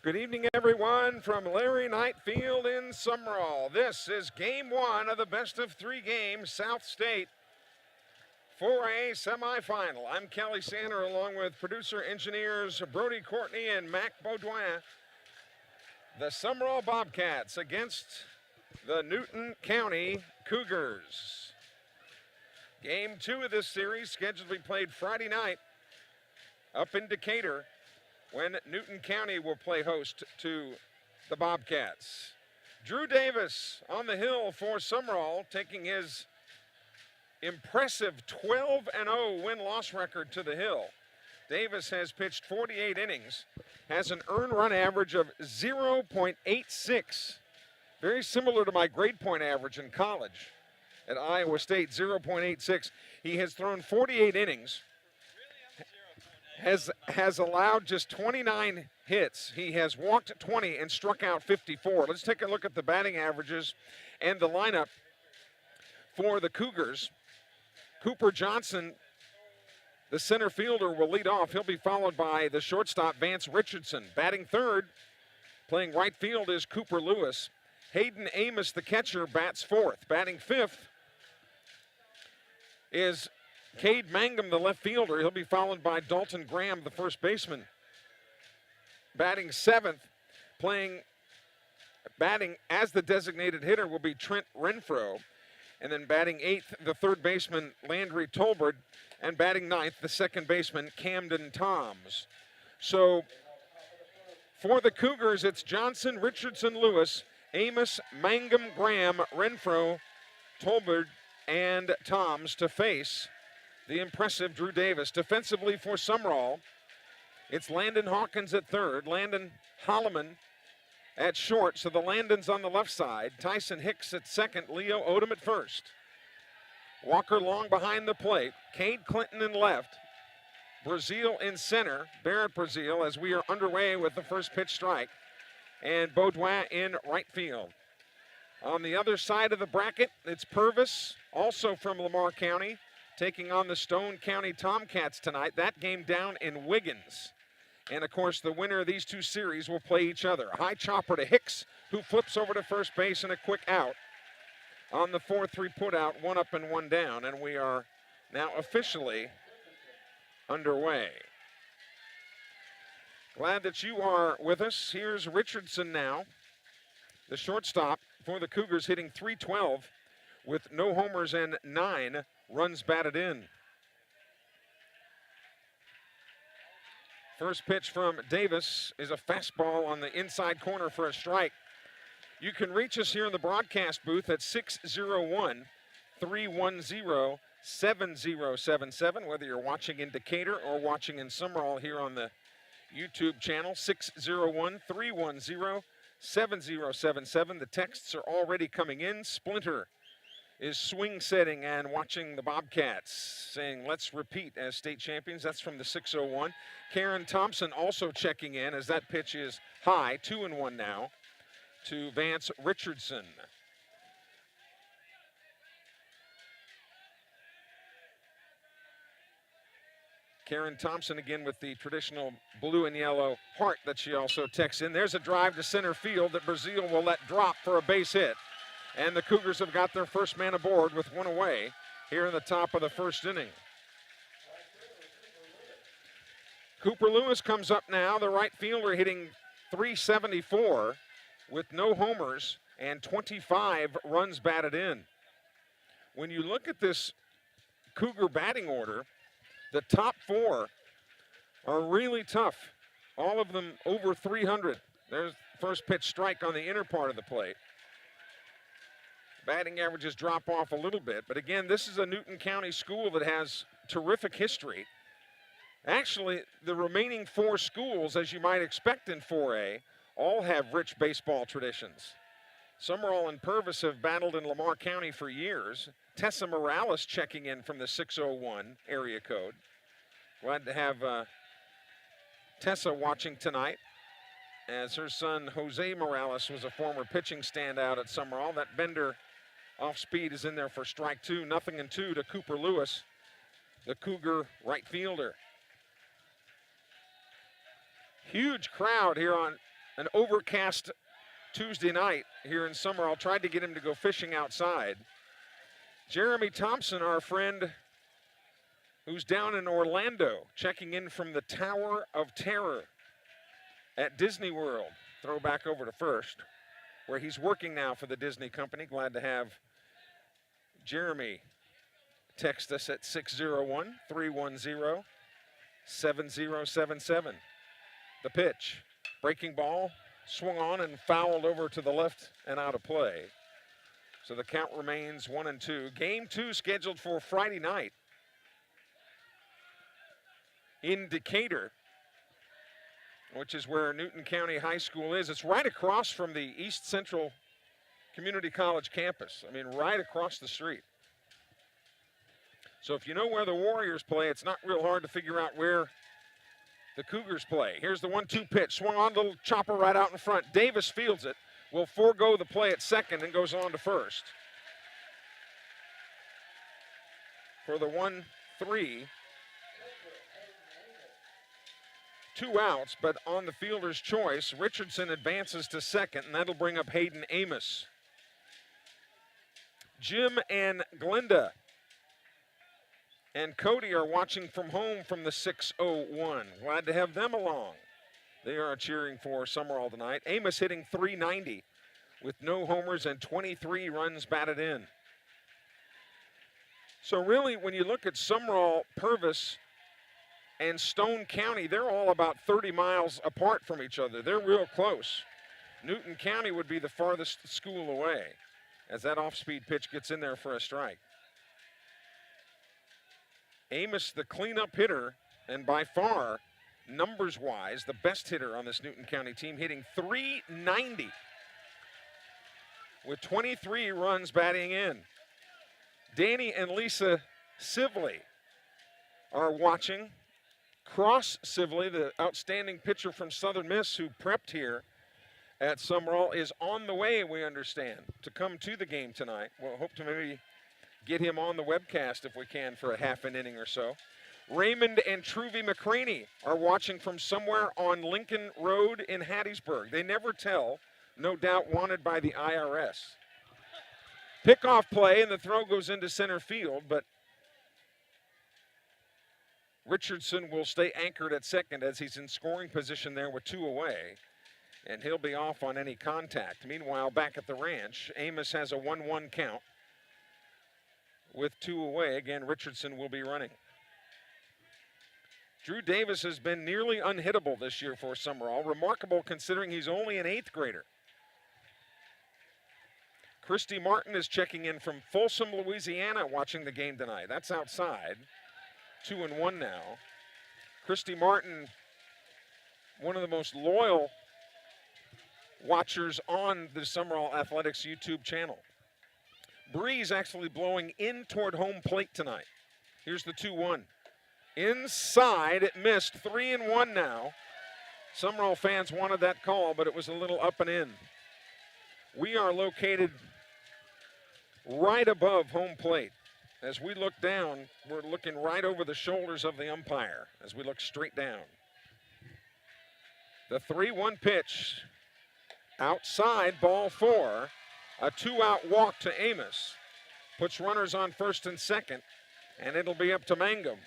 Good evening, everyone, from Larry Knight Field in Sumrall. This is game one of the best of three games, South State 4A semifinal. I'm Kelly Sander along with producer engineers Brody Courtney and Mac Baudouin. The Sumrall Bobcats against the Newton County Cougars. Game two of this series scheduled to be played Friday night up in Decatur, when Newton County will play host to the Bobcats. Drew Davis on the hill for Sumrall, taking his impressive 12-0 win-loss record to the hill. Davis has pitched 48 innings, has an earned run average of 0.86, very similar to my grade point average in college at Iowa State, 0.86. He has thrown 48 innings, has allowed just 29 hits. He has walked 20 and struck out 54. Let's take a look at the batting averages and the lineup for the Cougars. Cooper Johnson, the center fielder, will lead off. He'll be followed by the shortstop, Vance Richardson. Batting third, playing right field, is Cooper Lewis. Hayden Amos, the catcher, bats fourth. Batting fifth is Cade Mangum, the left fielder. He'll be followed by Dalton Graham, the first baseman. Batting seventh, batting as the designated hitter, will be Trent Renfro. And then batting eighth, the third baseman, Landry Tolbert. And batting ninth, the second baseman, Camden Toms. So for the Cougars, it's Johnson, Richardson, Lewis, Amos, Mangum, Graham, Renfro, Tolbert, and Toms to face the impressive Drew Davis. Defensively for Sumrall, it's Landon Hawkins at third, Landon Holloman at short, so the Landons on the left side, Tyson Hicks at second, Leo Odom at first. Walker Long behind the plate, Cade Clinton in left, Brazil in center, Barrett Brazil, as we are underway with the first pitch strike, and Baudouin in right field. On the other side of the bracket, it's Purvis, also from Lamar County, taking on the Stone County Tomcats tonight. That game down in Wiggins. And, of course, the winner of these two series will play each other. High chopper to Hicks, who flips over to first base and a quick out. On the 4-3 putout, one up and one down, and we are now officially underway. Glad that you are with us. Here's Richardson now, the shortstop for the Cougars, hitting .312 with no homers and 9 runs batted in. First pitch from Davis is a fastball on the inside corner for a strike. You can reach us here in the broadcast booth at 601-310-7077, whether you're watching in Decatur or watching in Sumrall here on the YouTube channel, 601-310-7077. The texts are already coming in. Splinter is swing setting and watching the Bobcats, saying let's repeat as state champions. That's from the 601. Karen Thompson also checking in as that pitch is high, 2-1 now to Vance Richardson. Karen Thompson again with the traditional blue and yellow heart that she also texts in. There's a drive to center field that Brazil will let drop for a base hit. And the Cougars have got their first man aboard with one away here in the top of the first inning. Cooper Lewis comes up now, the right fielder, hitting .374 with no homers and 25 runs batted in. When you look at this Cougar batting order, the top four are really tough. All of them over 300. There's first pitch strike on the inner part of the plate. Batting averages drop off a little bit, but again, this is a Newton County school that has terrific history. Actually, the remaining four schools, as you might expect in 4A, all have rich baseball traditions. Sumrall and Purvis have battled in Lamar County for years. Tessa Morales checking in from the 601 area code. Glad to have Tessa watching tonight, as her son Jose Morales was a former pitching standout at Sumrall. That bender off speed is in there for strike two. 0-2 to Cooper Lewis, the Cougar right fielder. Huge crowd here an overcast Tuesday night here in Sumrall. Tried to get him to go fishing outside. Jeremy Thompson, our friend who's down in Orlando, checking in from the Tower of Terror at Disney World. Throw back over to first, where he's working now for the Disney company. Glad to have Jeremy text us at 601-310-7077. The pitch, breaking ball, swung on and fouled over to the left and out of play. So the count remains 1-2. Game 2 scheduled for Friday night in Decatur, which is where Newton County High School is. It's right across from the East Central Community College campus. I mean, right across the street. So if you know where the Warriors play, it's not real hard to figure out where the Cougars play. Here's the 1-2 pitch. Swung on, little chopper right out in front. Davis fields it, will forego the play at second and goes on to first. For the 1-3. 2 outs, but on the fielder's choice, Richardson advances to second, and that'll bring up Hayden Amos. Jim and Glenda and Cody are watching from home from the 601. Glad to have them along. They are cheering for Sumrall tonight. Amos hitting .390 with no homers and 23 runs batted in. So really, when you look at Sumrall, Purvis, and Stone County, they're all about 30 miles apart from each other. They're real close. Newton County would be the farthest school away as that off-speed pitch gets in there for a strike. Amos, the cleanup hitter, and by far, numbers-wise, the best hitter on this Newton County team, hitting .390 with 23 runs batting in. Danny and Lisa Sibley are watching. Cross Sibley, the outstanding pitcher from Southern Miss who prepped here at Sumrall, is on the way, we understand, to come to the game tonight. We'll hope to maybe get him on the webcast if we can for a half an inning or so. Raymond and Truvy McCraney are watching from somewhere on Lincoln Road in Hattiesburg. They never tell, no doubt wanted by the IRS. Pickoff play, and the throw goes into center field, but Richardson will stay anchored at second as he's in scoring position there with 2 away, and he'll be off on any contact. Meanwhile, back at the ranch, Amos has a 1-1 count with 2 away. Again, Richardson will be running. Drew Davis has been nearly unhittable this year for Sumrall. Remarkable considering he's only an 8th grader. Christy Martin is checking in from Folsom, Louisiana, watching the game tonight. That's outside. 2-1 now. Christy Martin, one of the most loyal watchers on the Sumrall Athletics YouTube channel. Breeze actually blowing in toward home plate tonight. Here's the 2-1. Inside, it missed. 3-1 now. Sumrall fans wanted that call, but it was a little up and in. We are located right above home plate. As we look down, we're looking right over the shoulders of the umpire as we look straight down. The 3-1 pitch, outside, ball 4. A 2-out walk to Amos. Puts runners on first and second, and it'll be up to Mangum.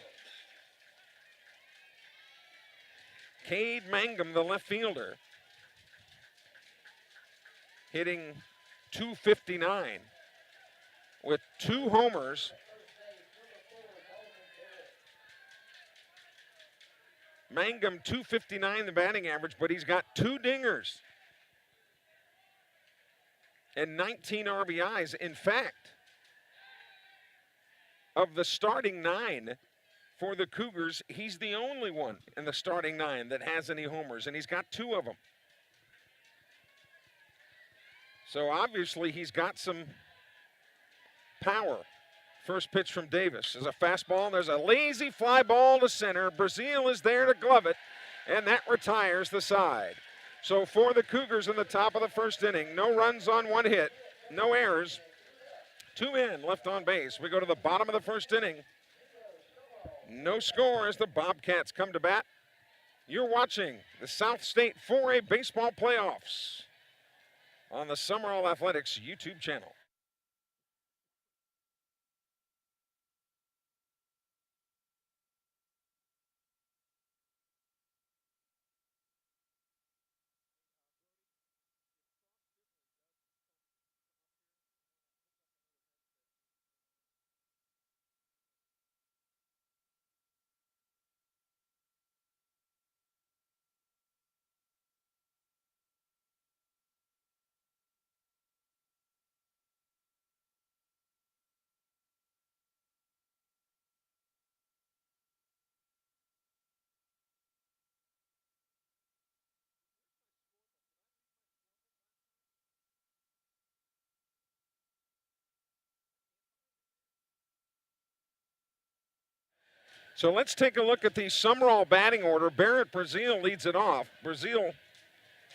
Cade Mangum, the left fielder, hitting .259 with 2 homers. Mangum, .259 the batting average, but he's got 2 dingers and 19 RBIs. In fact, of the starting 9 for the Cougars, he's the only one in the starting 9 that has any homers, and he's got 2 of them. So obviously he's got some power. First pitch from Davis is a fastball. There's a lazy fly ball to center. Brazil is there to glove it, and that retires the side. So for the Cougars in the top of the first inning, no runs on 1 hit, no errors, 2 in, left on base. We go to the bottom of the first inning. No score as the Bobcats come to bat. You're watching the South State 4A Baseball Playoffs on the Sumrall Athletics YouTube channel. So let's take a look at the Sumrall batting order. Barrett Brazil leads it off. Brazil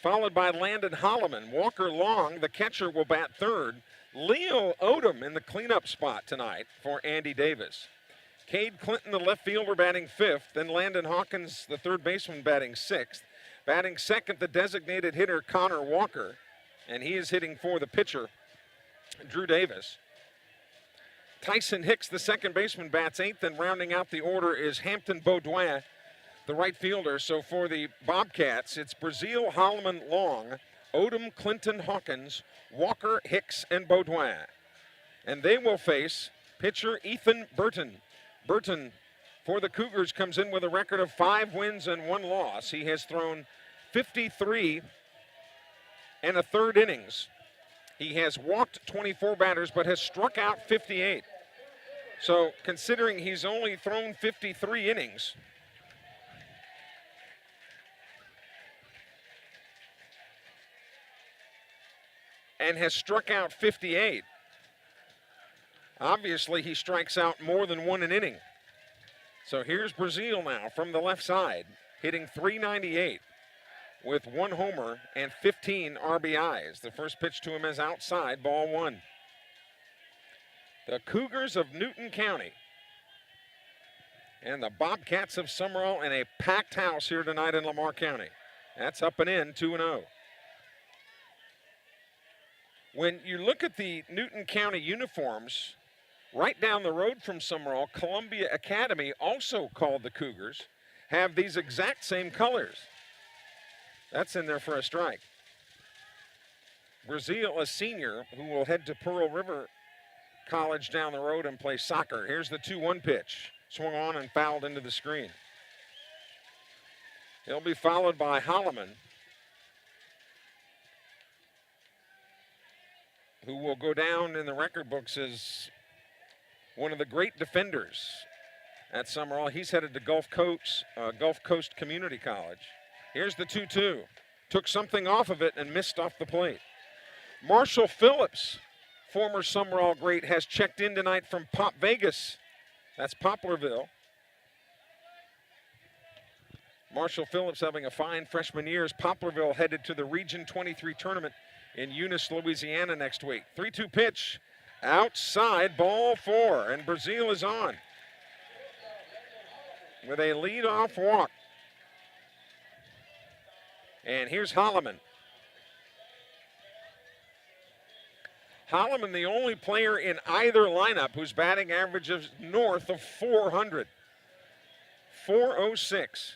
followed by Landon Holloman. Walker Long, the catcher, will bat third. Leo Odom in the cleanup spot tonight for Andy Davis. Cade Clinton, the left fielder, batting fifth. Then Landon Hawkins, the third baseman, batting sixth. Batting second, the designated hitter Connor Walker, and he is hitting for the pitcher, Drew Davis. Tyson Hicks, the second baseman, bats eighth, and rounding out the order is Hampton Baudouin, the right fielder. So for the Bobcats, it's Brazil, Holloman, Long, Odom, Clinton, Hawkins, Walker, Hicks, and Baudouin. And they will face pitcher Ethan Burton. Burton, for the Cougars, comes in with a record of 5 wins and 1 loss. He has thrown 53 and a third innings. He has walked 24 batters but has struck out 58. So considering he's only thrown 53 innings, and has struck out 58, obviously he strikes out more than 1 an inning. So here's Brazil now from the left side, hitting .398 with 1 homer and 15 RBIs. The first pitch to him is outside, ball 1. The Cougars of Newton County and the Bobcats of Sumrall in a packed house here tonight in Lamar County. That's up and in, 2-0. When you look at the Newton County uniforms, right down the road from Sumrall, Columbia Academy, also called the Cougars, have these exact same colors. That's in there for a strike. Brazil, a senior, who will head to Pearl River College down the road and play soccer. Here's the 2-1 pitch. Swung on and fouled into the screen. He'll be followed by Holloman, who will go down in the record books as one of the great defenders at Sumrall. He's headed to Gulf Coast Community College. Here's the 2-2. Took something off of it and missed off the plate. Marshall Phillips, former Sumrall great, has checked in tonight from Pop Vegas. That's Poplarville. Marshall Phillips having a fine freshman year as Poplarville headed to the Region 23 tournament in Eunice, Louisiana next week. 3-2 pitch, outside, ball 4, and Brazil is on with a leadoff walk. And here's Holloman. Holloman, the only player in either lineup whose batting average is north of 400. 406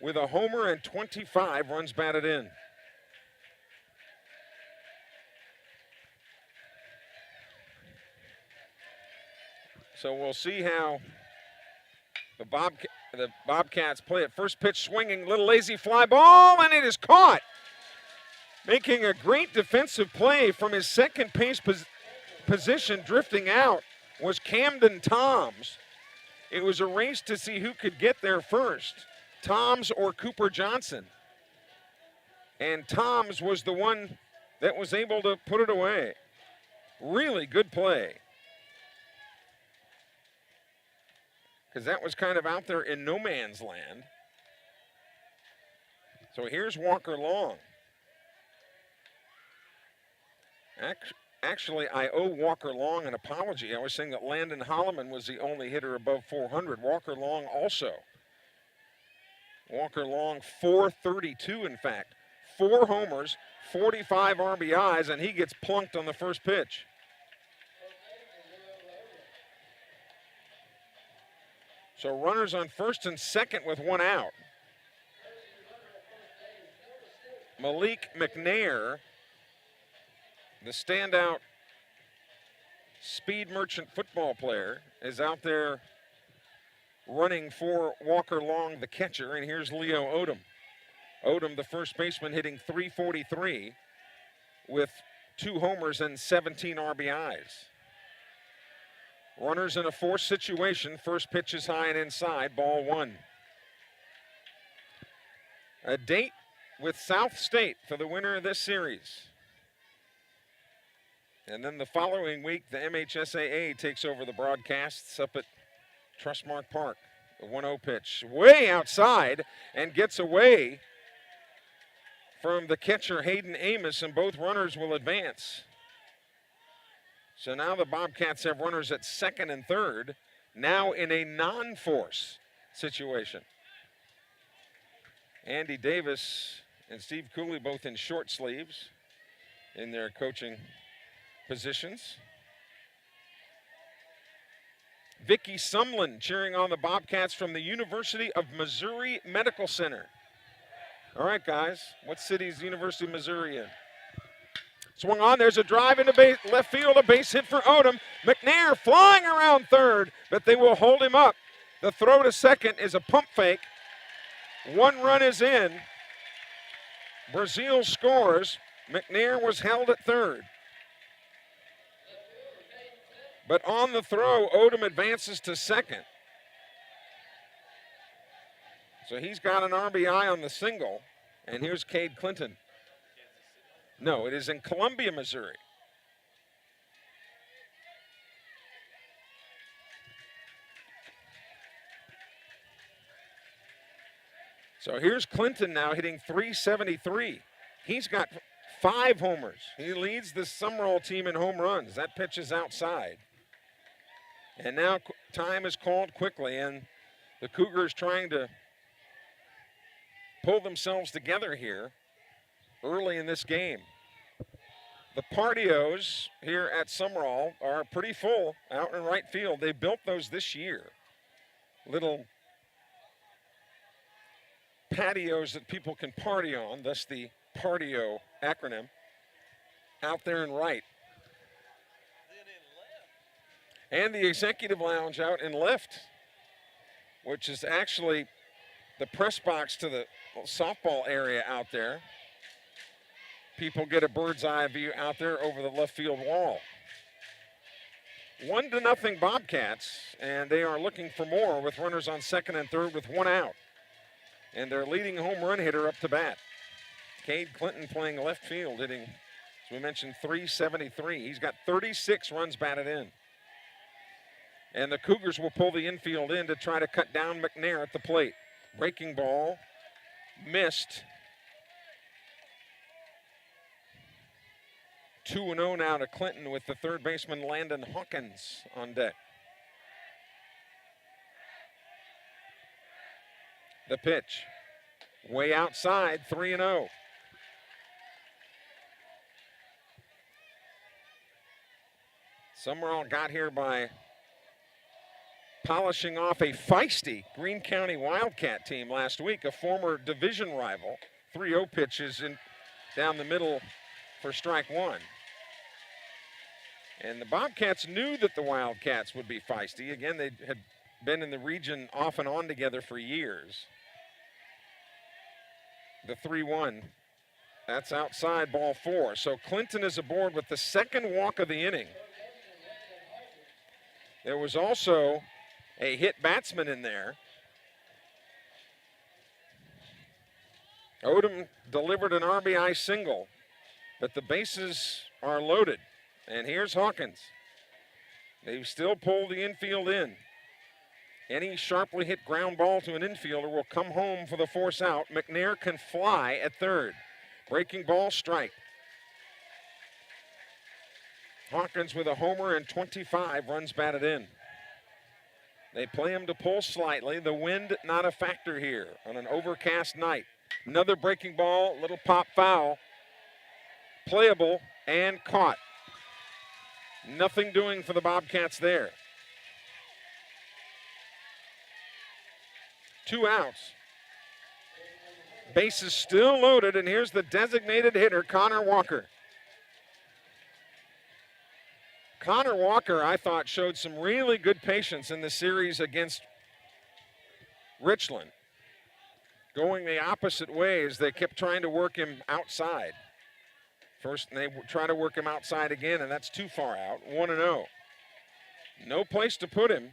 with a homer and 25 runs batted in. So we'll see how the Bobcats play it. First pitch swinging, little lazy fly ball, and it is caught. Making a great defensive play from his second base position, drifting out, was Camden Toms. It was a race to see who could get there first, Toms or Cooper Johnson. And Toms was the one that was able to put it away. Really good play. Because that was kind of out there in no man's land. So here's Walker Long. Actually, I owe Walker Long an apology. I was saying that Landon Holloman was the only hitter above 400. Walker Long also Walker Long, 432 in fact. 4 homers, 45 RBIs, and he gets plunked on the first pitch. So runners on first and second with 1 out. Malik McNair, the standout speed merchant football player, is out there running for Walker Long, the catcher, and here's Leo Odom. Odom, the first baseman, hitting .343 with 2 homers and 17 RBIs. Runners in a forced situation. First pitch is high and inside, ball 1. A date with South State for the winner of this series. And then the following week, the MHSAA takes over the broadcasts up at Trustmark Park. The 1-0 pitch way outside and gets away from the catcher Hayden Amos, and both runners will advance. So now the Bobcats have runners at second and third, now in a non-force situation. Andy Davis and Steve Cooley both in short sleeves in their coaching positions. Vicky Sumlin cheering on the Bobcats from the University of Missouri Medical Center. All right, guys, what city is the University of Missouri in? Swung on, there's a drive into left field, a base hit for Odom. McNair flying around third, but they will hold him up. The throw to second is a pump fake. 1 run is in. Brazil scores. McNair was held at third. But on the throw, Odom advances to second. So he's got an RBI on the single. And here's Cade Clinton. No, it is in Columbia, Missouri. So here's Clinton now hitting .373. He's got 5 homers. He leads the Sumrall team in home runs. That pitch is outside. And now time is called quickly, and the Cougars trying to pull themselves together here early in this game. The patios here at Sumrall are pretty full out in right field. They built those this year. Little patios that people can party on, thus the patio acronym, out there in right. And the executive lounge out in left, which is actually the press box to the softball area out there. People get a bird's eye view out there over the left field wall. 1-0 Bobcats, and they are looking for more with runners on second and third with 1 out. And their leading home run hitter up to bat. Cade Clinton playing left field, hitting, as we mentioned, .373. He's got 36 runs batted in. And the Cougars will pull the infield in to try to cut down McNair at the plate. Breaking ball, missed. 2-0 now to Clinton with the third baseman Landon Hawkins on deck. The pitch, way outside, 3-0. Sumrall got here by polishing off a feisty Greene County Wildcat team last week, a former division rival. 3-0 pitches in down the middle for strike 1. And the Bobcats knew that the Wildcats would be feisty. Again, they had been in the region off and on together for years. The 3-1, that's outside, ball 4. So Clinton is aboard with the second walk of the inning. There was also a hit batsman in there. Odom delivered an RBI single, but the bases are loaded. And here's Hawkins. They still pull the infield in. Any sharply hit ground ball to an infielder will come home for the force out. McNair can fly at third. Breaking ball, strike. Hawkins with a homer and 25 runs batted in. They play him to pull slightly. The wind not a factor here on an overcast night. Another breaking ball, little pop foul. Playable and caught. Nothing doing for the Bobcats there. 2 outs. Bases still loaded, and here's the designated hitter, Connor Walker. Connor Walker, I thought, showed some really good patience in the series against Richland. Going the opposite way as they kept trying to work him outside. First, they try to work him outside again, and that's too far out. 1-0. No place to put him.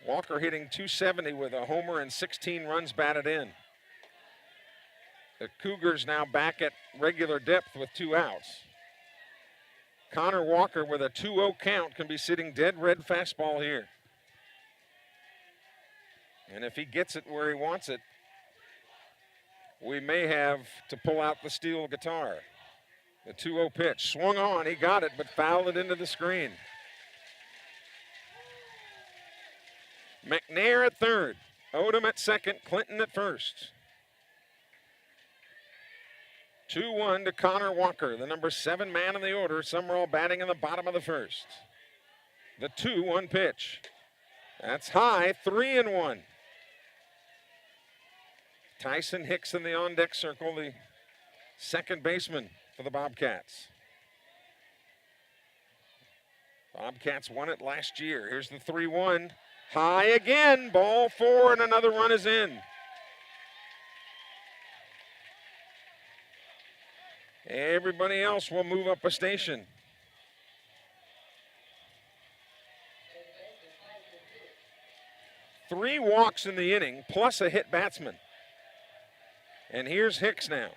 Walker hitting .270 with a homer and 16 runs batted in. The Cougars now back at regular depth with 2 outs. Connor Walker with a 2-0 count can be sitting dead red fastball here. And if he gets it where he wants it, we may have to pull out the steel guitar. The 2-0 pitch, swung on, he got it, but fouled it into the screen. McNair at third, Odom at second, Clinton at first. 2-1 to Connor Walker, the number 7 man in the order. Sumrall batting in the bottom of the first. The 2-1 pitch. That's high, 3-1. Tyson Hicks in the on-deck circle, the second baseman for the Bobcats. Bobcats won it last year. Here's the 3-1. High again, ball 4, and another run is in. Everybody else will move up a station. Three walks in the inning, plus a hit batsman. And here's Hicks now.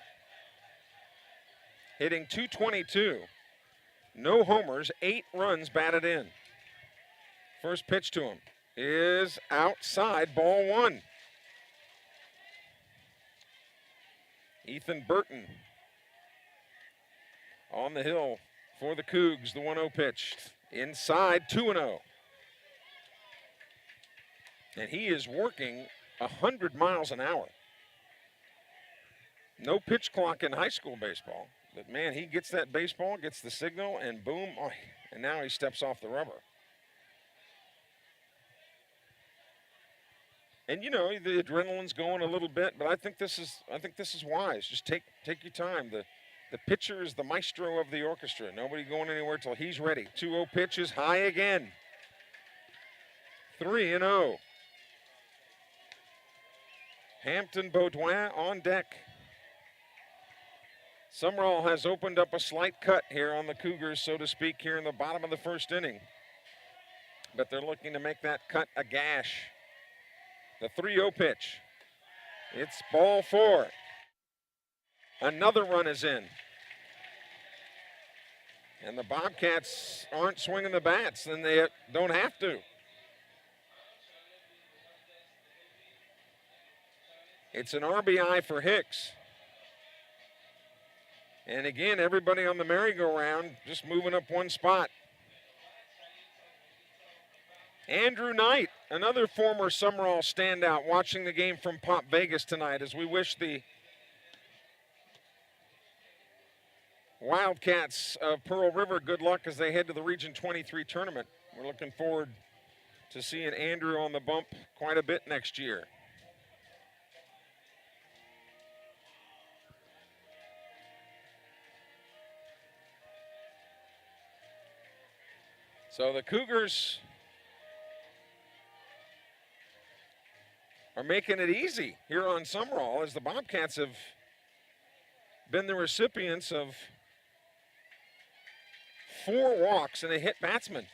Hitting .222. No homers, 8 runs batted in. First pitch to him is outside, ball 1. Ethan Burton on the hill for the Cougs, the 1-0 pitch. Inside, 2-0. And he is working 100 miles an hour. No pitch clock in high school baseball. But man, he gets that baseball, gets the signal, and boom, oh, and now he steps off the rubber. And you know, the adrenaline's going a little bit, but I think this is wise. Just take your time. The pitcher is the maestro of the orchestra. Nobody going anywhere till he's ready. 2-0 pitch is high again. 3-0. Hampton Baudouin on deck. Sumrall has opened up a slight cut here on the Cougars, so to speak, here in the bottom of the first inning. But they're looking to make that cut a gash. The 3-0 pitch. It's ball 4. Another run is in. And the Bobcats aren't swinging the bats, and they don't have to. It's an RBI for Hicks. And again, everybody on the merry-go-round just moving up one spot. Andrew Knight, another former Sumrall standout, watching the game from Pop Vegas tonight as we wish the Wildcats of Pearl River good luck as they head to the Region 23 tournament. We're looking forward to seeing Andrew on the bump quite a bit next year. So the Cougars are making it easy here on Sumrall as the Bobcats have been the recipients of 4 walks and a hit batsman.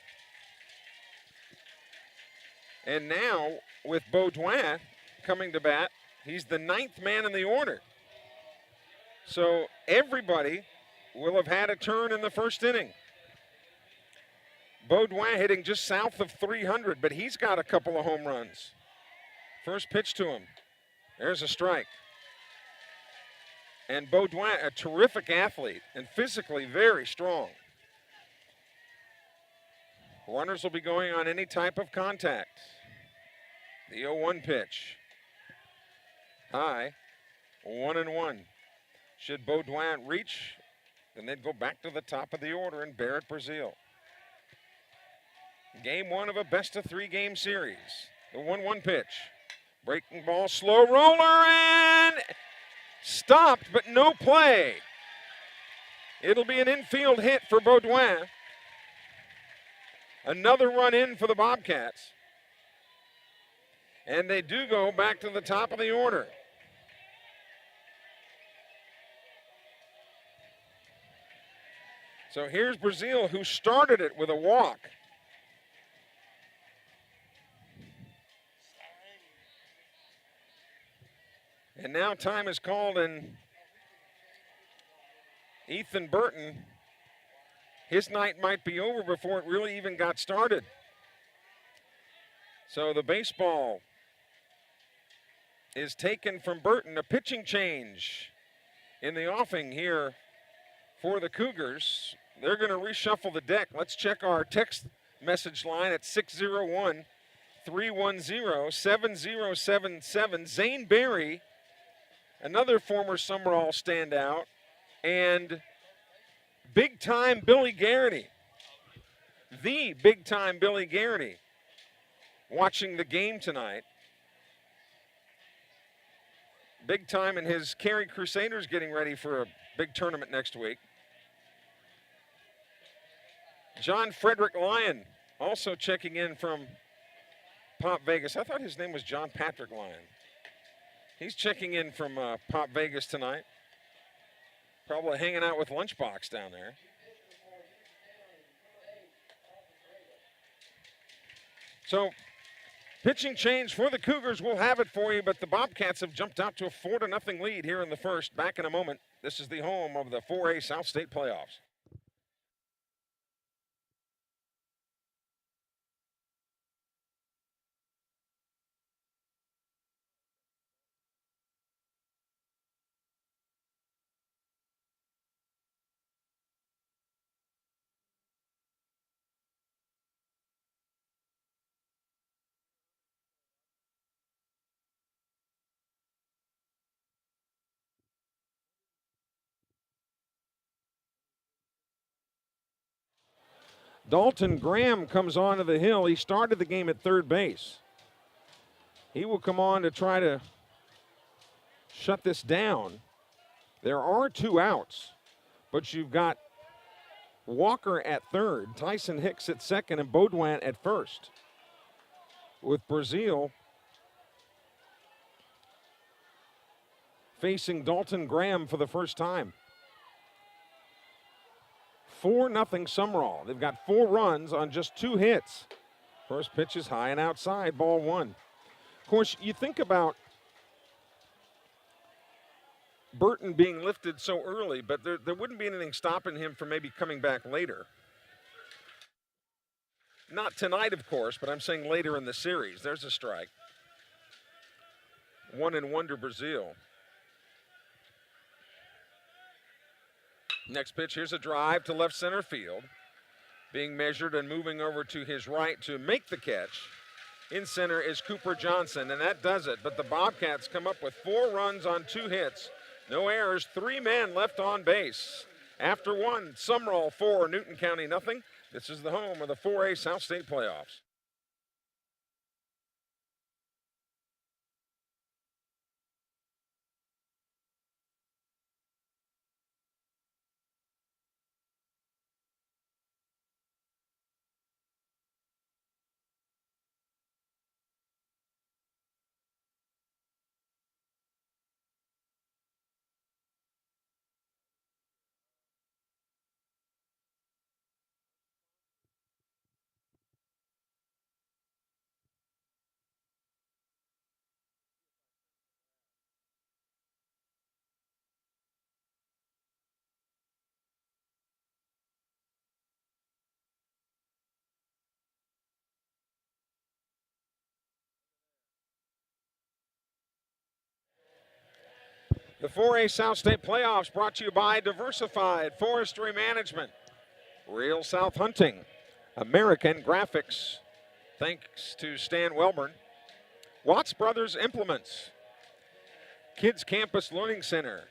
And now with Baudouin coming to bat, he's the 9th man in the order. So everybody will have had a turn in the first inning. Baudouin hitting just south of 300, but he's got a couple of home runs. First pitch to him. There's a strike. And Baudouin, a terrific athlete and physically very strong. Runners will be going on any type of contact. The 0-1 pitch. High, 1-1. Should Baudouin reach, then they'd go back to the top of the order and Barrett Brazil. Game 1 of a best-of-3 game series. The 1-1 pitch. Breaking ball, slow roller, and stopped, but no play. It'll be an infield hit for Baudouin. Another run in for the Bobcats. And they do go back to the top of the order. So here's Brazil, who started it with a walk. And now time is called, and Ethan Burton, his night might be over before it really even got started. So the baseball is taken from Burton. A pitching change in the offing here for the Cougars. They're going to reshuffle the deck. Let's check our text message line at 601-310-7077. Zane Berry, another former Sumrall standout, and big-time Billy Garrity, the big-time Billy Garrity, watching the game tonight. Big time in his Cary Crusaders, getting ready for a big tournament next week. John Frederick Lyon also checking in from Pop Vegas. I thought his name was John Patrick Lyon. He's checking in from Pop Vegas tonight. Probably hanging out with Lunchbox down there. So, pitching change for the Cougars. We'll have it for you, but the Bobcats have jumped out to a 4-0 lead here in the first. Back in a moment. This is the home of the 4A South State playoffs. Dalton Graham comes onto the hill. He started the game at third base. He will come on to try to shut this down. There are 2 outs, but you've got Walker at third, Tyson Hicks at second, and Baudouin at first. With Brazil facing Dalton Graham for the first time. 4-0 Sumrall. They've got 4 runs on just 2 hits. First pitch is high and outside, ball 1. Of course, you think about Burton being lifted so early, but there wouldn't be anything stopping him from maybe coming back later. Not tonight, of course, but I'm saying later in the series. There's a strike. 1-1 to Brazil. Next pitch, here's a drive to left center field. Being measured and moving over to his right to make the catch. In center is Cooper Johnson, and that does it. But the Bobcats come up with 4 runs on 2 hits. No errors, 3 men left on base. After 1, Sumrall 4, Newton County nothing. This is the home of the 4A South State playoffs. The 4A South State playoffs brought to you by Diversified Forestry Management, Real South Hunting, American Graphics, thanks to Stan Welburn. Watts Brothers Implements, Kids Campus Learning Center,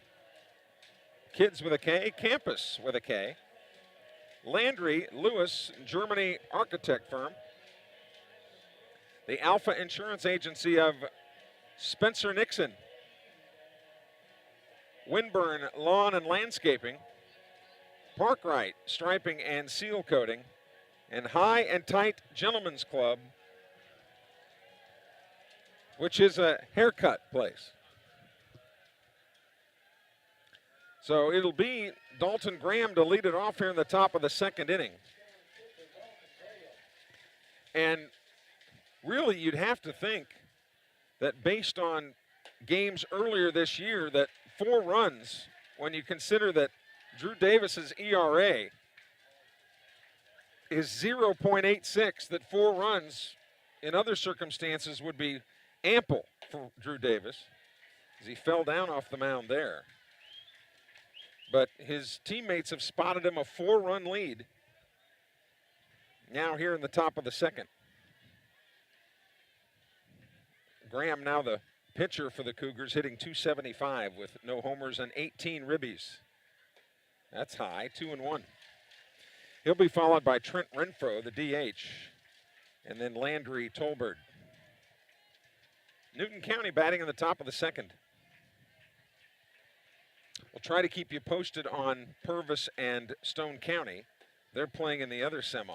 Kids with a K, Campus with a K. Landry Lewis, Germany architect firm. The Alpha Insurance Agency of Spencer Nixon. Winburn Lawn and Landscaping. Parkwright Striping and Seal Coating. And High and Tight Gentlemen's Club, which is a haircut place. So it'll be Dalton Graham to lead it off here in the top of the second inning. And really, you'd have to think that based on games earlier this year, that 4 runs, when you consider that Drew Davis's ERA is 0.86, that 4 runs in other circumstances would be ample for Drew Davis, as he fell down off the mound there. But his teammates have spotted him a 4-run lead now here in the top of the second. Graham, now the pitcher for the Cougars, hitting .275 with no homers and 18 ribbies. That's high, 2-1. He'll be followed by Trent Renfro, the DH, and then Landry Tolbert. Newton County batting in the top of the second. We'll try to keep you posted on Purvis and Stone County. They're playing in the other semi.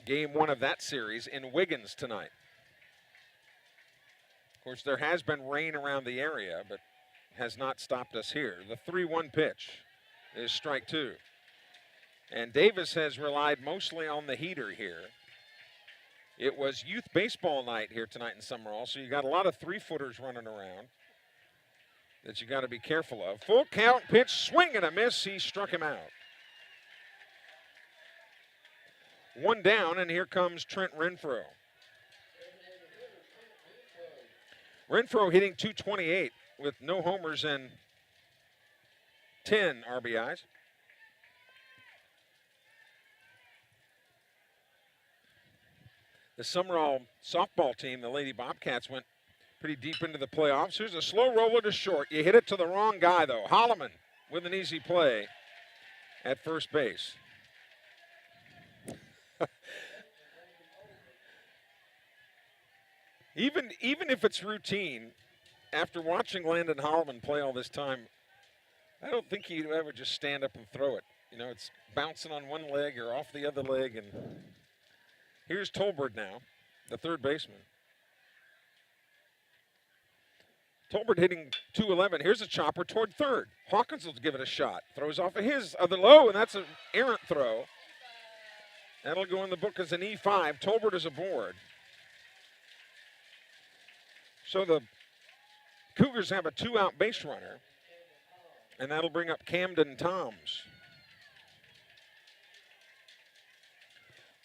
Game 1 of that series in Wiggins tonight. Of course, there has been rain around the area, but has not stopped us here. The 3-1 pitch is strike 2. And Davis has relied mostly on the heater here. It was youth baseball night here tonight in Sumrall, so you got a lot of 3-footers running around that you got to be careful of. Full count pitch, swing and a miss. He struck him out. 1 down, and here comes Trent Renfro. Renfro hitting .228 with no homers and 10 RBIs. The Sumrall softball team, the Lady Bobcats, went pretty deep into the playoffs. Here's a slow roller to short. You hit it to the wrong guy, though. Holloman with an easy play at first base. Even if it's routine, after watching Landon Holloman play all this time, I don't think he'd ever just stand up and throw it. You know, it's bouncing on one leg or off the other leg. And here's Tolbert now, the third baseman. Tolbert hitting .211. Here's a chopper toward third. Hawkins will give it a shot. Throws off of his other low, and that's an errant throw. That'll go in the book as an E5. Tolbert is aboard. So the Cougars have a 2-out base runner, and that'll bring up Camden Toms.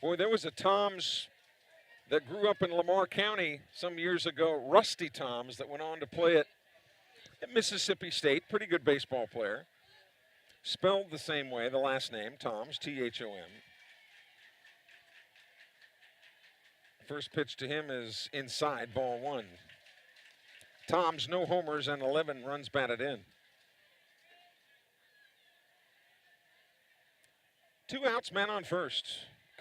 Boy, there was a Toms that grew up in Lamar County some years ago, Rusty Toms, that went on to play at Mississippi State. Pretty good baseball player. Spelled the same way, the last name, Toms, T-H-O-M. First pitch to him is inside, ball 1. Toms, no homers and 11 runs batted in. 2 outs, man on first.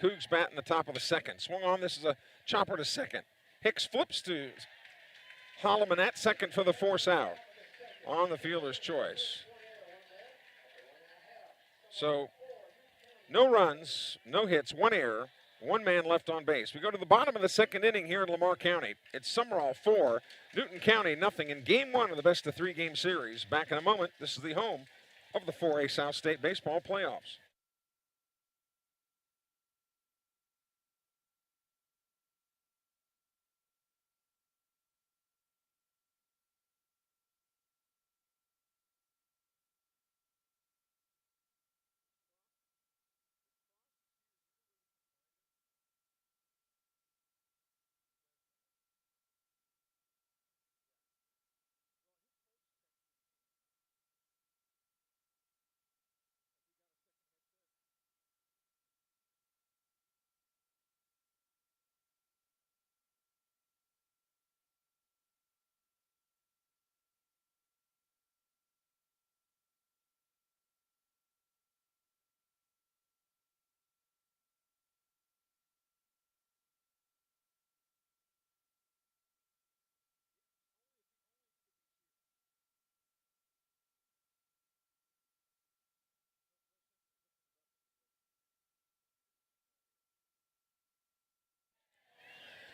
Cougs bat in the top of the second. Swung on, this is a chopper to second. Hicks flips to Holloman at second for the force out on the fielder's choice. So no runs, no hits, 1 error, 1 man left on base. We go to the bottom of the second inning here in Lamar County. It's Sumrall 4, Newton County nothing in game 1 of the best of 3 game series. Back in a moment. This is the home of the 4A South State Baseball playoffs.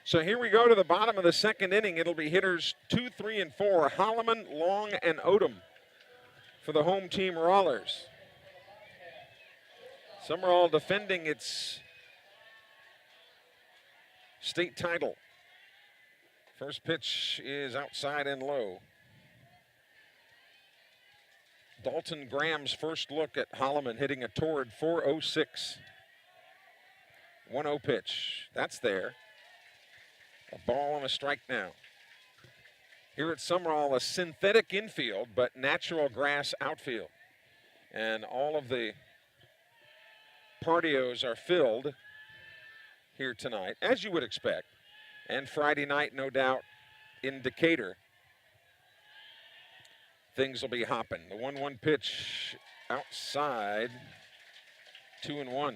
So here we go to the bottom of the second inning. It'll be hitters 2, 3, and 4. Holloman, Long, and Odom for the home team Rawlers. Sumrall defending its state title. First pitch is outside and low. Dalton Graham's first look at Holloman, hitting a torrid .406. 1-0 pitch. That's there. A ball and a strike now. Here at Sumrall, a synthetic infield, but natural grass outfield. And all of the patios are filled here tonight, as you would expect. And Friday night, no doubt, in Decatur, things will be hopping. The 1-1 pitch outside, 2-1.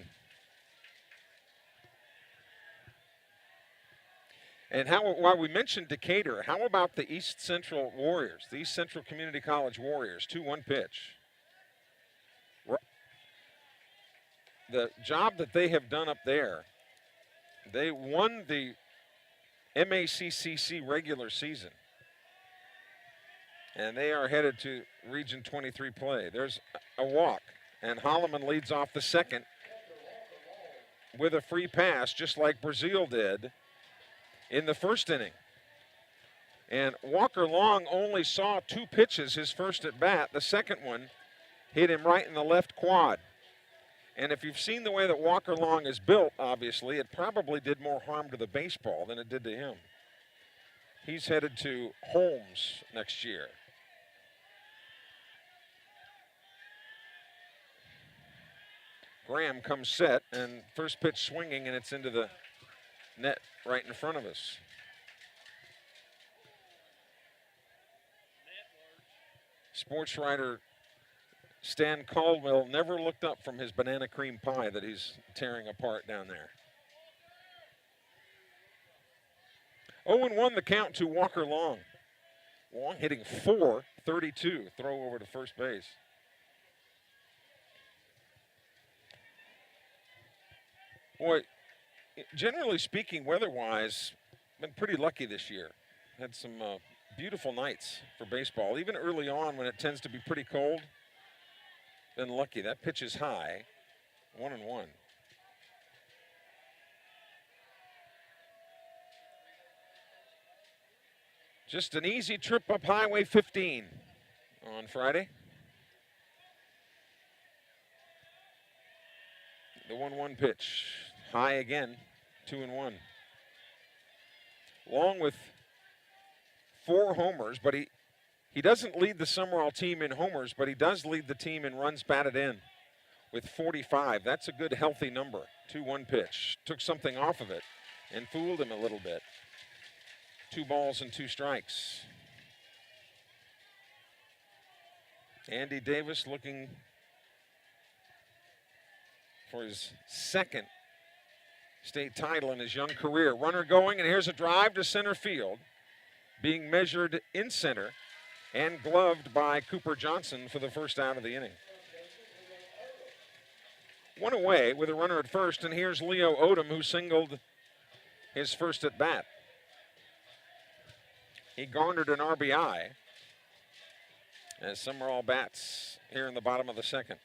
And while we mentioned Decatur, how about the East Central Warriors, the East Central Community College Warriors? 2-1 pitch. The job that they have done up there, they won the MHSAA regular season. And they are headed to Region 23 play. There's a walk, and Holloman leads off the second with a free pass, just like Brazil did in the first inning. And Walker Long only saw 2 pitches his first at bat. The second one hit him right in the left quad. And if you've seen the way that Walker Long is built, obviously, it probably did more harm to the baseball than it did to him. He's headed to Holmes next year. Graham comes set, and first pitch swinging, and it's into the net right in front of us. Sports writer Stan Caldwell never looked up from his banana cream pie that he's tearing apart down there. 0-1 the count to Walker Long. Long hitting .432, throw over to first base. Boy, generally speaking, weather-wise, been pretty lucky this year. Had some beautiful nights for baseball. Even early on when it tends to be pretty cold, been lucky. That pitch is high, 1-1. Just an easy trip up Highway 15 on Friday. The 1-1 pitch, high again, 2-1. Long with 4 homers, but he doesn't lead the Sumrall team in homers, but he does lead the team in runs batted in with 45. That's a good, healthy number. 2-1 pitch. Took something off of it and fooled him a little bit. 2 balls and 2 strikes. Andy Davis looking for his second state title in his young career. Runner going, and here's a drive to center field. Being measured in center and gloved by Cooper Johnson for the first out of the inning. 1 away with a runner at first, and here's Leo Odom, who singled his first at bat. He garnered an RBI as Sumrall bats here in the bottom of the second.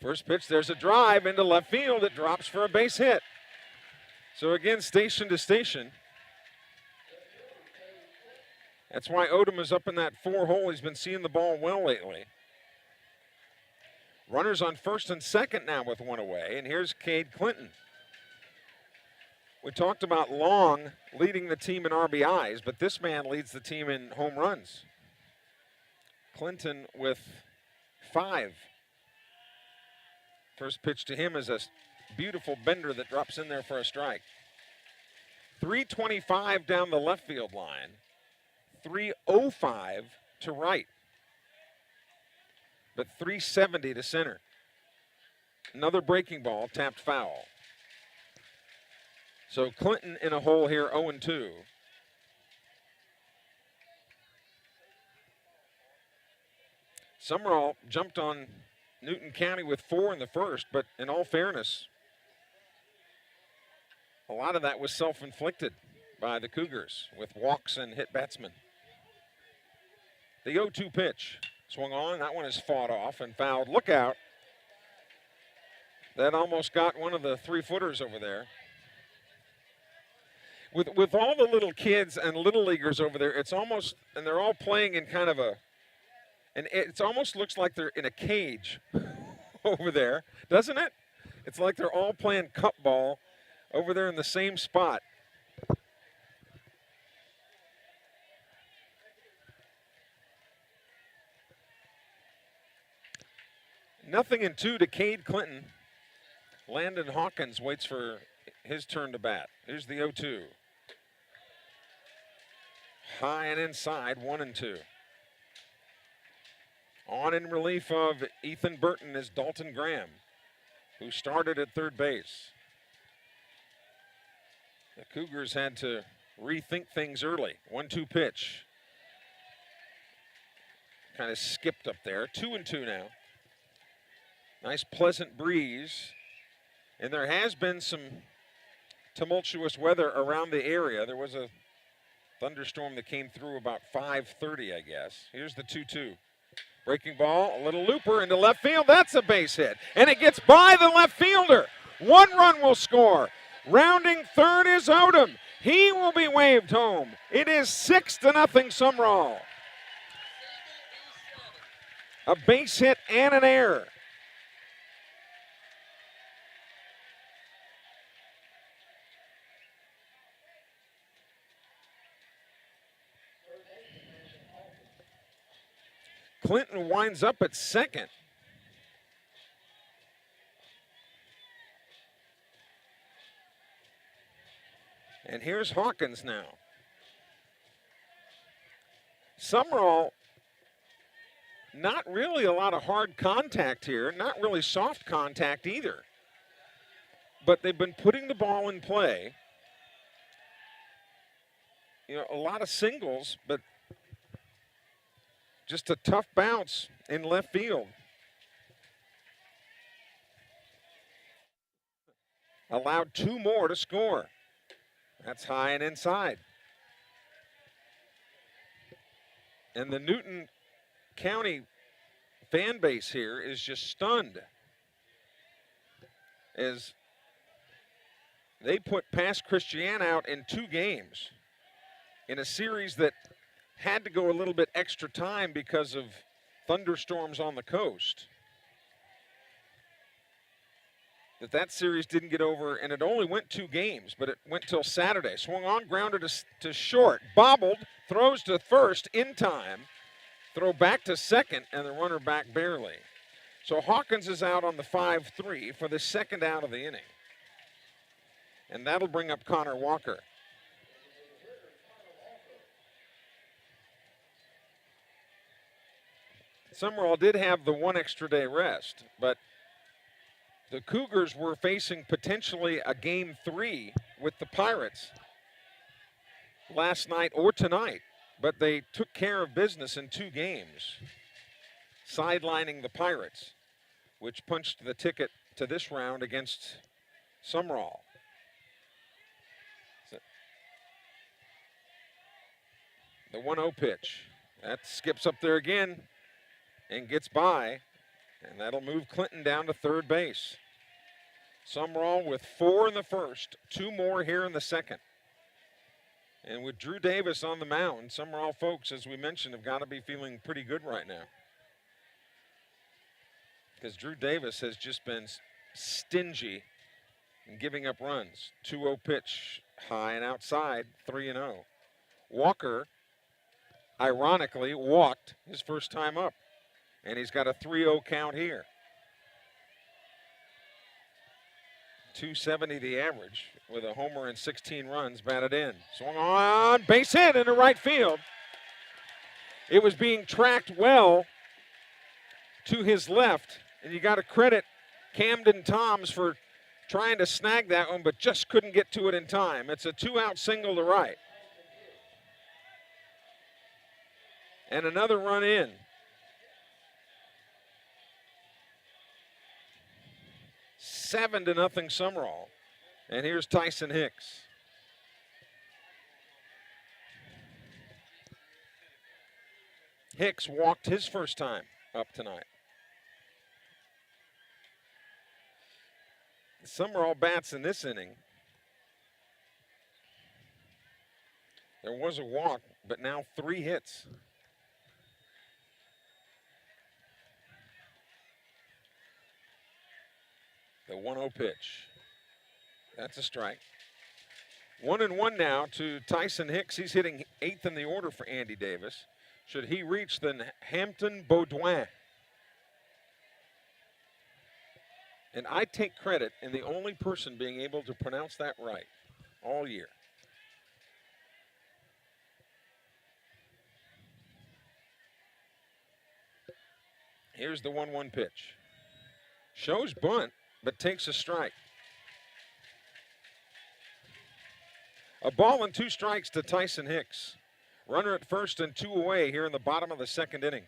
First pitch, there's a drive into left field. It drops for a base hit. So again, station to station. That's why Odom is up in that 4 hole. He's been seeing the ball well lately. Runners on first and second now with 1 away, and here's Cade Clinton. We talked about Long leading the team in RBIs, but this man leads the team in home runs. Clinton with 5. First pitch to him is a beautiful bender that drops in there for a strike. 325 down the left field line. 305 to right. But 370 to center. Another breaking ball, tapped foul. So Clinton in a hole here, 0-2. Sumrall jumped on Newton County with 4 in the first, but in all fairness, a lot of that was self-inflicted by the Cougars with walks and hit batsmen. The 0-2 pitch swung on. That one is fought off and fouled. Look out. That almost got one of the 3-footers over there. With all the little kids and little leaguers over there, it's almost, and they're all playing in kind of a, and it almost looks like they're in a cage over there, doesn't it? It's like they're all playing cup ball over there in the same spot. Nothing in 2 to Cade Clinton. Landon Hawkins waits for his turn to bat. Here's the 0-2. High and inside, 1-2. On in relief of Ethan Burton is Dalton Graham, who started at third base. The Cougars had to rethink things early. 1-2 pitch. Kind of skipped up there. 2-2 now. Nice pleasant breeze. And there has been some tumultuous weather around the area. There was a thunderstorm that came through about 5:30, I guess. Here's the 2-2. Breaking ball, a little looper into left field. That's a base hit. And it gets by the left fielder. 1 run will score. Rounding third is Odom. He will be waved home. It is 6-0 Sumrall. A base hit and an error. Clinton winds up at second. And here's Hawkins now. Sumrall, not really a lot of hard contact here, not really soft contact either. But they've been putting the ball in play. You know, a lot of singles, but just a tough bounce in left field. Allowed 2 more to score. That's high and inside. And the Newton County fan base here is just stunned as they put Pass Christian out in 2 games in a series that had to go a little bit extra time because of thunderstorms on the coast. That series didn't get over, and it only went 2 games, but it went till Saturday. Swung on, grounded to short, bobbled, throws to first in time, throw back to second, and the runner back barely. So Hawkins is out on the 5-3 for the second out of the inning. And that'll bring up Connor Walker. Sumrall did have the 1 extra day rest, but the Cougars were facing potentially a game 3 with the Pirates last night or tonight, but they took care of business in 2 games, sidelining the Pirates, which punched the ticket to this round against Sumrall. The 1-0 pitch. That skips up there again and gets by, and that'll move Clinton down to third base. Sumrall with 4 in the first, 2 more here in the second. And with Drew Davis on the mound, Sumrall folks, as we mentioned, have got to be feeling pretty good right now. Because Drew Davis has just been stingy in giving up runs. 2-0 pitch, high and outside, 3-0. Walker, ironically, walked his first time up. And he's got a 3-0 count here. 270 the average with a homer and 16 runs batted in. Swung on, base hit into right field. It was being tracked well to his left, and you got to credit Camden Toms for trying to snag that one, but just couldn't get to it in time. It's a 2-out single to right. And another run in. 7-0 Sumrall. And here's Tyson Hicks. Hicks walked his first time up tonight. Sumrall bats in this inning. There was a walk, but now 3 hits. The 1-0 pitch. That's a strike. 1-1 now to Tyson Hicks. He's hitting 8th in the order for Andy Davis. Should he reach, then Hampton Baudouin. And I take credit in the only person being able to pronounce that right all year. Here's the 1-1 pitch. Shows bunt, but takes a strike. A ball and 2 strikes to Tyson Hicks. Runner at first and 2 away here in the bottom of the 2nd inning.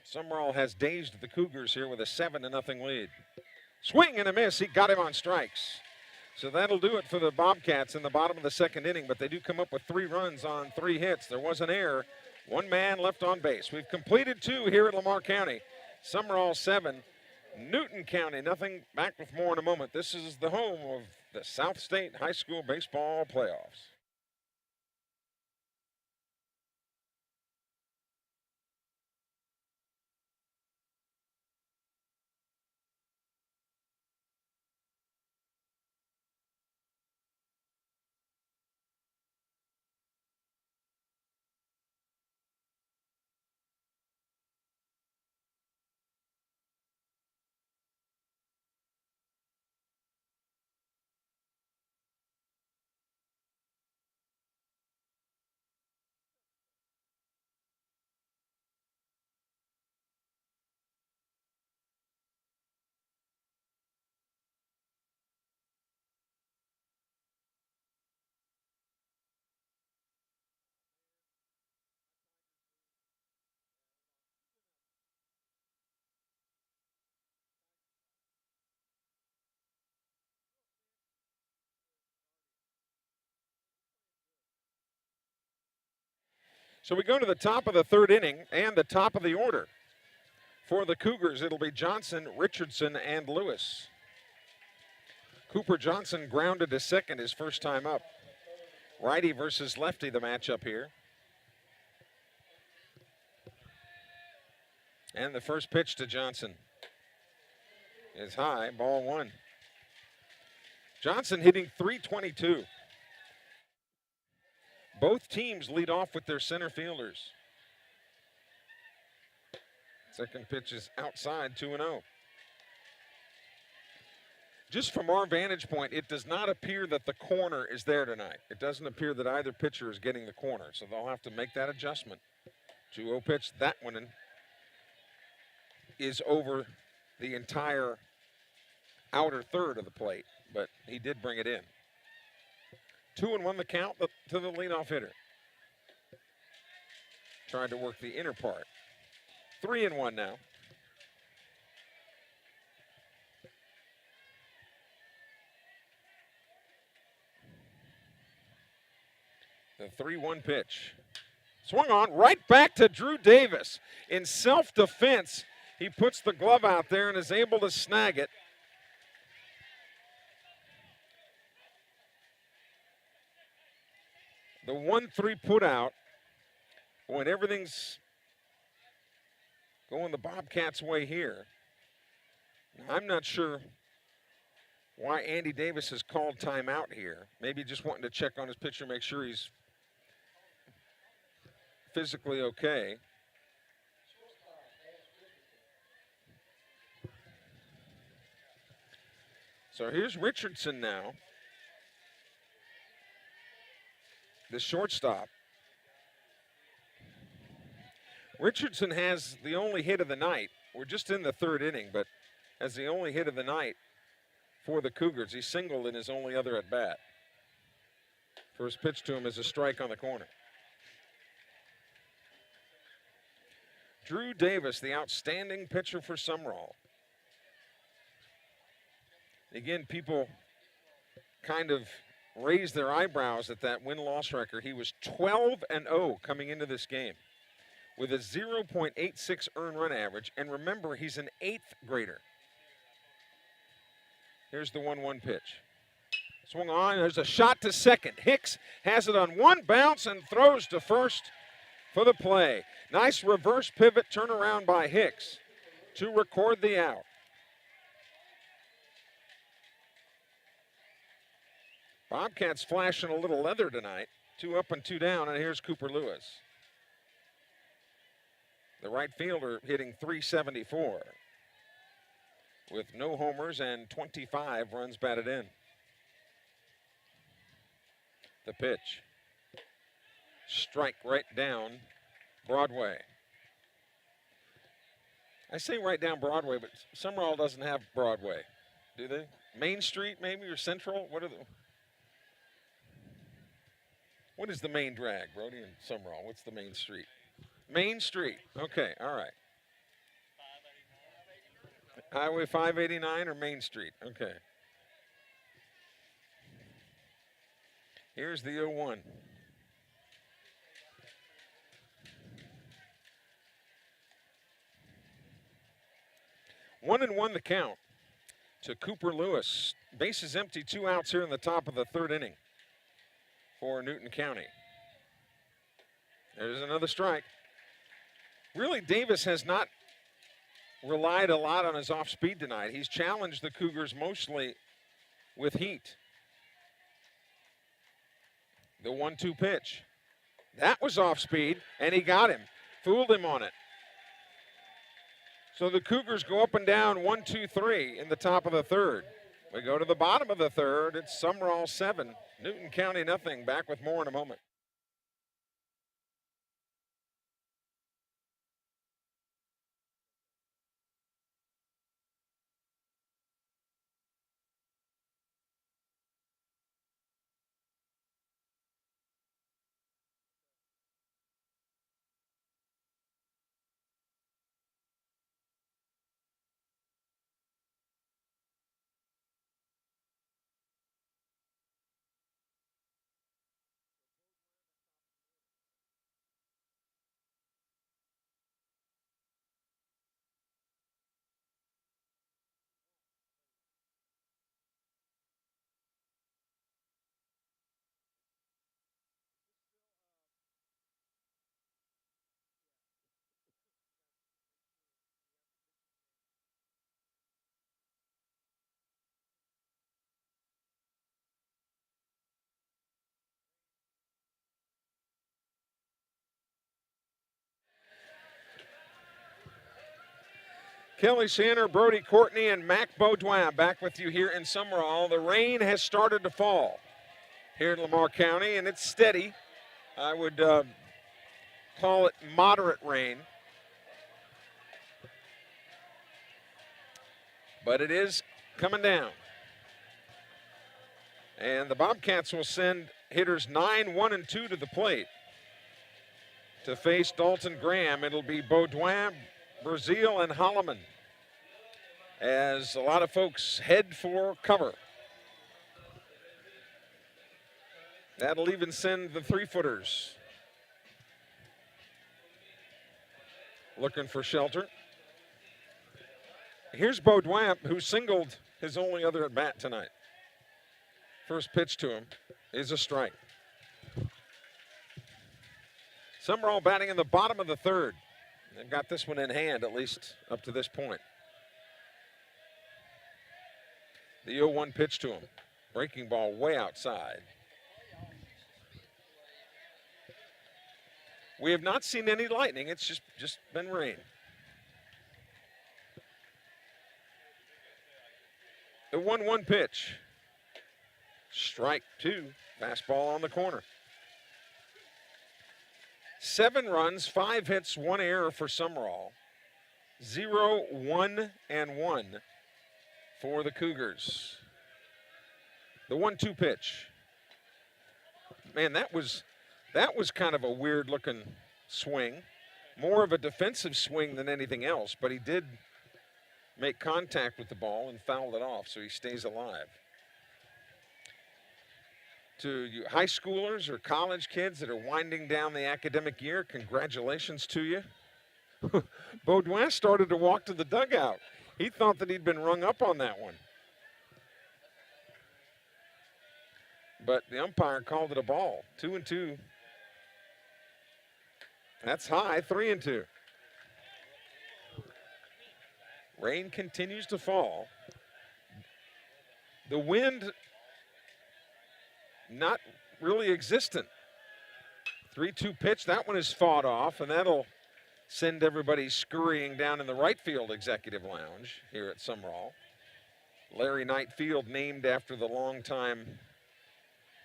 Sumrall has dazed the Cougars here with a 7-0 lead. Swing and a miss. He got him on strikes. So that'll do it for the Bobcats in the bottom of the 2nd inning, but they do come up with 3 runs on 3 hits. There was an error. 1 man left on base. We've completed 2 here at Lamar County. Sumrall 7, Newton County nothing. Back with more in a moment. This is the home of the South State High School Baseball Playoffs. So we go to the top of the 3rd inning and the top of the order. For the Cougars, it'll be Johnson, Richardson, and Lewis. Cooper Johnson grounded to second his first time up. Righty versus lefty, the matchup here. And the first pitch to Johnson is high, ball 1. Johnson hitting .322. Both teams lead off with their center fielders. Second pitch is outside, 2-0. Just from our vantage point, it does not appear that the corner is there tonight. It doesn't appear that either pitcher is getting the corner, so they'll have to make that adjustment. 2-0 pitch, that one is over the entire outer third of the plate, but he did bring it in. 2-1 the count to the leadoff hitter. Tried to work the inner part. 3-1 now. The 3-1 pitch. Swung on, right back to Drew Davis. In self-defense, he puts the glove out there and is able to snag it. The 1-3 put out, when everything's going the Bobcats' way here. I'm not sure why Andy Davis has called timeout here. Maybe just wanting to check on his pitcher, make sure he's physically okay. So here's Richardson now, the shortstop. Richardson has the only hit of the night. We're just in the 3rd inning, but has the only hit of the night for the Cougars. He singled in his only other at bat. First pitch to him is a strike on the corner. Drew Davis, the outstanding pitcher for Sumrall. Again, people kind of raised their eyebrows at that win-loss record. He was 12-0 coming into this game with a 0.86 earned run average. And remember, he's an 8th grader. Here's the 1-1 pitch. Swung on, there's a shot to second. Hicks has it on one bounce and throws to first for the play. Nice reverse pivot turnaround by Hicks to record the out. Bobcats flashing a little leather tonight. 2 up and 2 down, and here's Cooper Lewis. The right fielder hitting .374 with no homers and 25 runs batted in. The pitch. Strike right down Broadway. I say right down Broadway, but Sumrall doesn't have Broadway, do they? Main Street maybe, or Central? What is the main drag, Brody, and Sumrall? What's the main street? Main Street. Okay, all right. Highway 589 or Main Street? Okay. Here's the 0-1. One and one the count to Cooper Lewis. Bases empty, 2 outs here in the top of the 3rd inning for Newton County. There's another strike. Really, Davis has not relied a lot on his off speed tonight. He's challenged the Cougars mostly with heat. The 1-2 pitch. That was off speed, and he got him. Fooled him on it. So the Cougars go up and down 1-2-3 in the top of the 3rd. We go to the bottom of the 3rd. It's Sumrall 7, Newton County nothing. Back with more in a moment. Kelly Shanner, Brody Courtney, and Mac Baudouin back with you here in Sumrall. The rain has started to fall here in Lamar County, and it's steady. I would call it moderate rain. But it is coming down. And the Bobcats will send hitters 9, 1, and 2 to the plate to face Dalton Graham. It'll be Baudouin, Brazil, and Holloman as a lot of folks head for cover. That'll even send the 3-footers looking for shelter. Here's Baudouin, who singled his only other at bat tonight. First pitch to him is a strike. Sumrall batting in the bottom of the 3rd. They've got this one in hand, at least up to this point. The 0-1 pitch to him. Breaking ball way outside. We have not seen any lightning. It's just been rain. The 1-1 pitch. Strike 2. Fastball on the corner. 7 runs, 5 hits, 1 error for Sumrall. 0, 1, and 1 for the Cougars. The 1-2 pitch. Man, that was kind of a weird looking swing. more of a defensive swing than anything else, but he did make contact with the ball and fouled it off, so he stays alive. To you high schoolers or college kids that are winding down the academic year, congratulations to you. Baudouin started to walk to the dugout. He thought that he'd been rung up on that one. But the umpire called it a ball. 2-2. That's high, 3-2. Rain continues to fall. The wind not really existent. 3-2 pitch, that one is fought off, and that'll send everybody scurrying down in the right field executive lounge here at Sumrall. Larry Knight Field, named after the longtime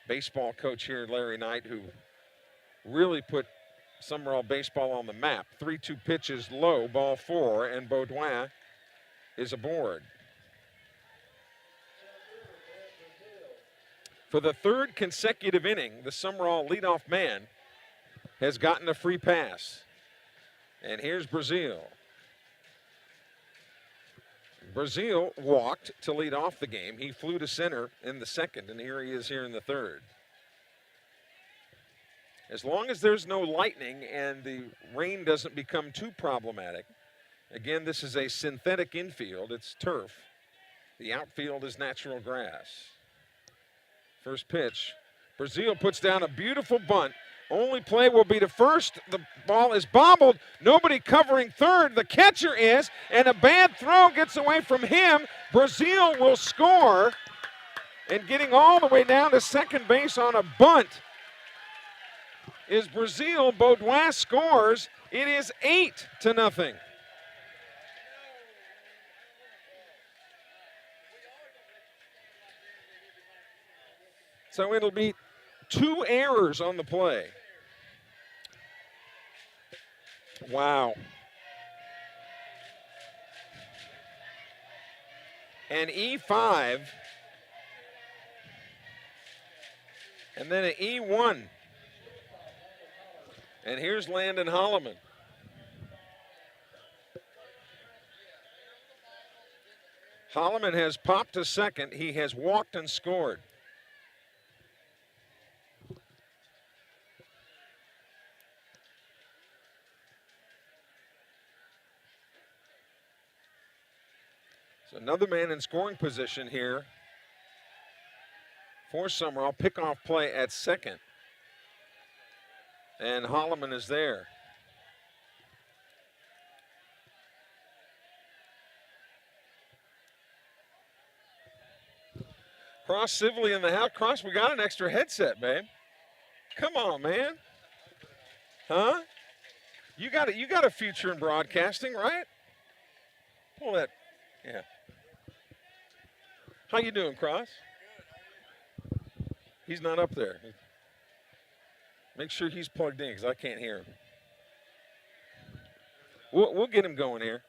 baseball coach here, Larry Knight, who really put Sumrall baseball on the map. 3-2 pitch is low, ball 4, and Baudouin is aboard. For the third consecutive inning, the Sumrall leadoff man has gotten a free pass. And here's Brazil. Brazil walked to lead off the game. He flew to center in the second, and here he is here in the third. As long as there's no lightning and the rain doesn't become too problematic, again, this is a synthetic infield. It's turf. The outfield is natural grass. First pitch. Brazil puts down a beautiful bunt. Only play will be to first. The ball is bobbled. Nobody covering third. The catcher is, and a bad throw gets away from him. Brazil will score, and getting all the way down to second base on a bunt is Brazil. Baudouin scores. It is 8-0. So it'll be 2 errors on the play. Wow. An E5. And then an E1. And here's Landon Holloman. Holloman has popped to second. He has walked and scored. So another man in scoring position here for Sumrall. Pickoff play at second. And Holloman is there. Cross Sibley in the house. Cross, we got an extra headset, babe. Come on, man. Huh? You got a future in broadcasting, right? Pull that. Yeah. How you doing, Cross? He's not up there. Make sure he's plugged in because I can't hear him. We'll get him going here.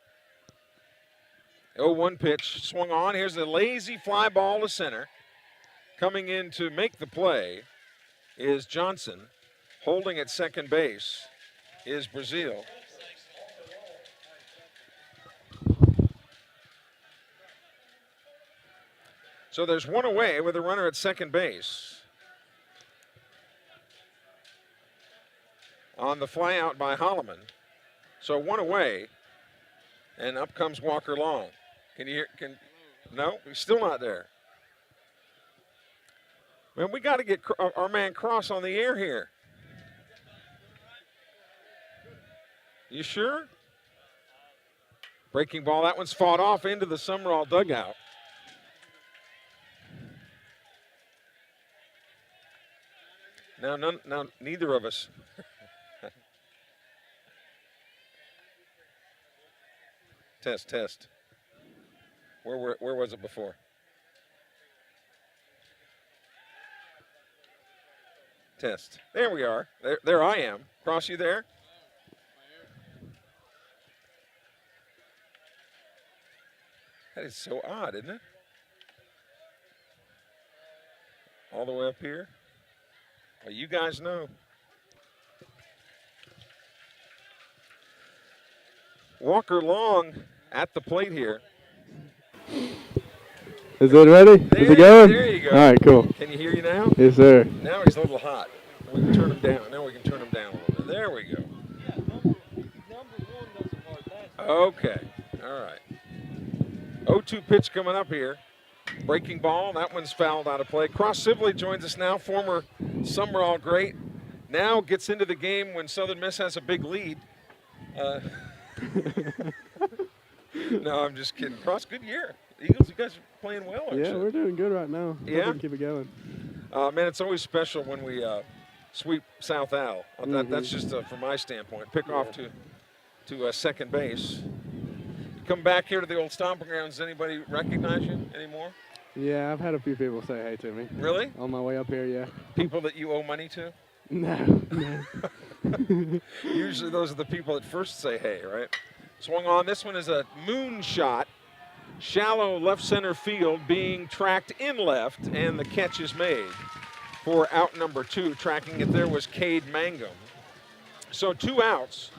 0-1 pitch, swung on. Here's a lazy fly ball to center. Coming in to make the play is Johnson. Holding at second base is Brazil. So there's one away with a runner at second base. On the fly out by Holloman. So one away, and up comes Walker Long. Can you hear? No, he's still not there. Man, we got to get our man Cross on the air here. You sure? Breaking ball, that one's fought off into the Sumrall dugout. Now neither of us. Test. Where was it before? Test. There we are. There I am. Cross, you there? That is so odd, isn't it? All the way up here. Well, you guys know. Walker Long at the plate here. Is it ready? Is it going? There you go. All right, cool. Can you hear you now? Yes, sir. Now he's a little hot. We can turn him down. Now we can turn him down a little bit. There we go. Okay. All right. 0-2 pitch coming up here. Breaking ball. That one's fouled out of play. Cross Sibley joins us now. Former Sumrall great. Now gets into the game when Southern Miss has a big lead. No, I'm just kidding. Cross, good year. Eagles, you guys are playing well, aren't you? Yeah, we're doing good right now. Yeah? Keep it going. Man, it's always special when we sweep South Al. That's just from my standpoint. Pick off to second base. Come back here to the old stomping grounds. Does anybody recognize you anymore? Yeah, I've had a few people say hey to me. Really? On my way up here, yeah. People that you owe money to? No. Usually those are the people that first say hey, right? Swung on. This one is a moon shot. Shallow left center field, being tracked in left, and the catch is made for out number 2. Tracking it there was Cade Mangum. So 2 outs,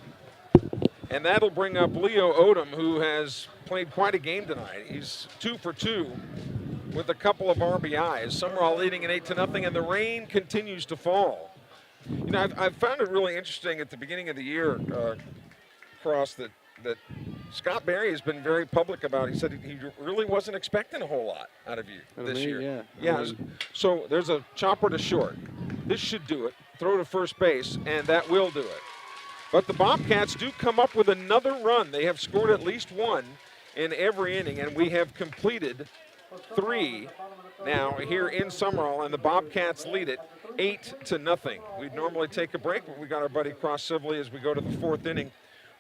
and that'll bring up Leo Odom, who has played quite a game tonight. He's 2 for 2 with a couple of RBIs. Sumrall leading at 8-0, and the rain continues to fall. You know, I've found it really interesting at the beginning of the year, Cross, that Scott Berry has been very public about. He said he really wasn't expecting a whole lot out of you this year. Yeah. So there's a chopper to short. This should do it. Throw to first base, and that will do it. But the Bobcats do come up with another run. They have scored at least 1 in every inning, and we have completed 3 now here in Sumrall, and the Bobcats lead it 8-0. We'd normally take a break, but we got our buddy Cross Sibley as we go to the 4th inning.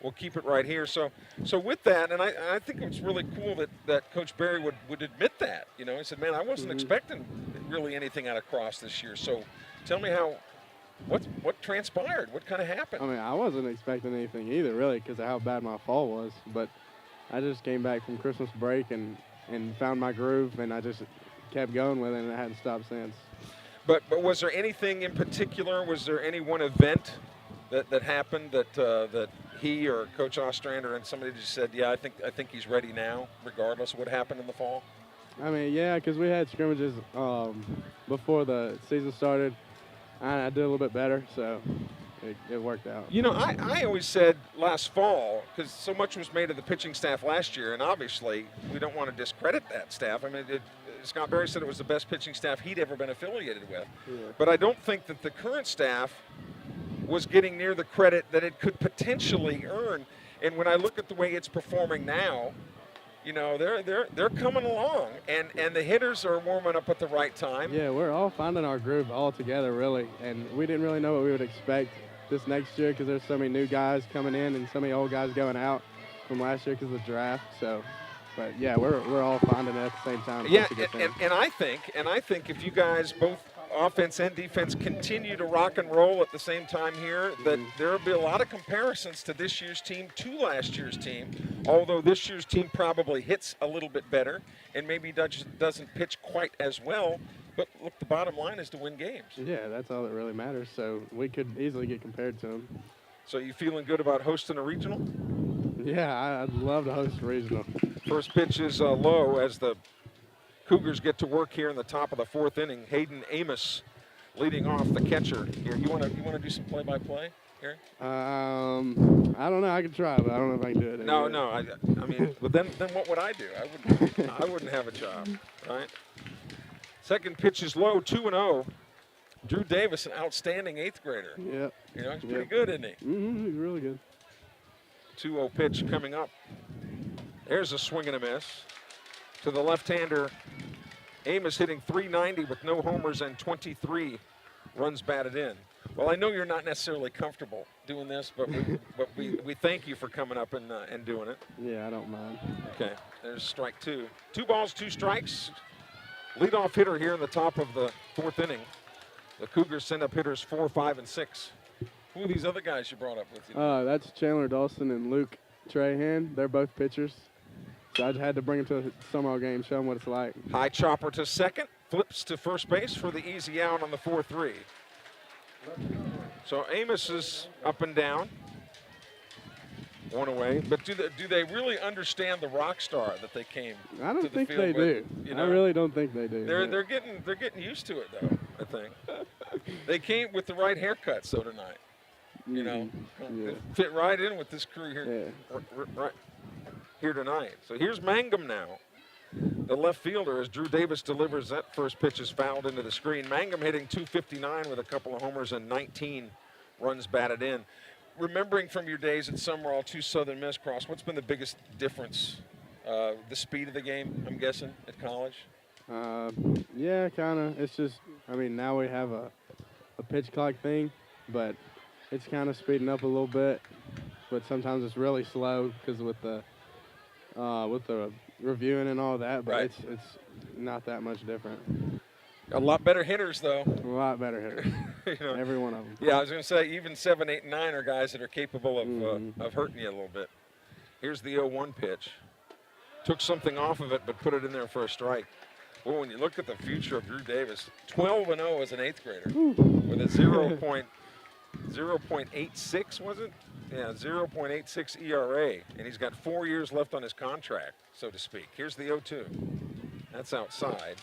We'll keep it right here. So with that, and I think it's really cool that Coach Berry would admit that. You know, he said, man, I wasn't expecting really anything out of Cross this year. So tell me what transpired? What kind of happened? I mean, I wasn't expecting anything either, really, because of how bad my fall was. But I just came back from Christmas break and found my groove, and I just kept going with it, and I hadn't stopped since. But was there anything in particular? Was there any one event that happened that he or Coach Ostrander and somebody just said, yeah, I think he's ready now, regardless of what happened in the fall? I mean, yeah, because we had scrimmages before the season started. I did a little bit better, so it worked out. You know, I always said last fall, because so much was made of the pitching staff last year, and obviously we don't want to discredit that staff. I mean, Scott Berry said it was the best pitching staff he'd ever been affiliated with. Yeah. But I don't think that the current staff was getting near the credit that it could potentially earn. And when I look at the way it's performing now, you know, they're coming along, and the hitters are warming up at the right time. Yeah, we're all finding our groove all together, really, and we didn't really know what we would expect this next year because there's so many new guys coming in and so many old guys going out from last year because of the draft. So, but yeah, we're all finding it at the same time. Yeah, and I think if you guys both offense and defense continue to rock and roll at the same time here, that there will be a lot of comparisons to this year's team to last year's team, although this year's team probably hits a little bit better and maybe doesn't pitch quite as well. But look, the bottom line is to win games. Yeah, that's all that really matters. So we could easily get compared to them. So you feeling good about hosting a regional? Yeah, I'd love to host a regional. First pitch is low as the Cougars get to work here in the top of the 4th inning. Hayden Amos leading off, the catcher here. You want to do some play-by-play here? I don't know. I can try, but I don't know if I can do it. No. I mean, but then what would I do? I wouldn't have a job, right? Second pitch is low, 2-0. Drew Davis, an outstanding 8th grader. Yep. You know, he's pretty good, isn't he? Mm-hmm. He's really good. 2-0 pitch coming up. There's a swing and a miss. To the left-hander, Amos hitting .390 with no homers and 23 runs batted in. Well, I know you're not necessarily comfortable doing this, but we thank you for coming up and doing it. Yeah, I don't mind. Okay, there's strike 2. 2 balls, 2 strikes. Leadoff hitter here in the top of the 4th inning. The Cougars send up hitters 4, 5, and 6. Who are these other guys you brought up with you? That's Chandler Dawson and Luke Trahan. They're both pitchers. So I just had to bring them to the Sumrall game, show them what it's like. High chopper to second, flips to first base for the easy out on the 4-3. So Amos is up and down. one away. But do they really understand the rock star that they came? I don't to the think field they with, do. You I know? really don't think they do. They're getting used to it though. I think they came with the right haircut, so tonight. You know, Yeah. They fit right in with this crew here, Yeah. right here tonight. So here's Mangum now, the left fielder, as Drew Davis delivers that first pitch is fouled into the screen. Mangum hitting .259 with a couple of homers and 19 runs batted in. Remembering from your days at Sumrall to Southern Miss, Cross, what's been the biggest difference? The speed of the game, I'm guessing, at college? Yeah, kind of. It's just, I mean, now we have a pitch clock thing, but it's kind of speeding up a little bit. But sometimes it's really slow because with the reviewing and all that. But Right. it's not that much different. A lot better hitters, though. A lot better hitters. You know, Every one of them. yeah, I was going to say even 7, 8, and 9 are guys that are capable Mm-hmm. of hurting you a little bit. Here's the 0-1 pitch. Took something off of it, but put it in there for a strike. Well, when you look at the future of Drew Davis, 12-0 as an 8th grader with a 0.86, was it? Yeah, 0.86 ERA, and he's got 4 years left on his contract, so to speak. Here's the 0-2. That's outside.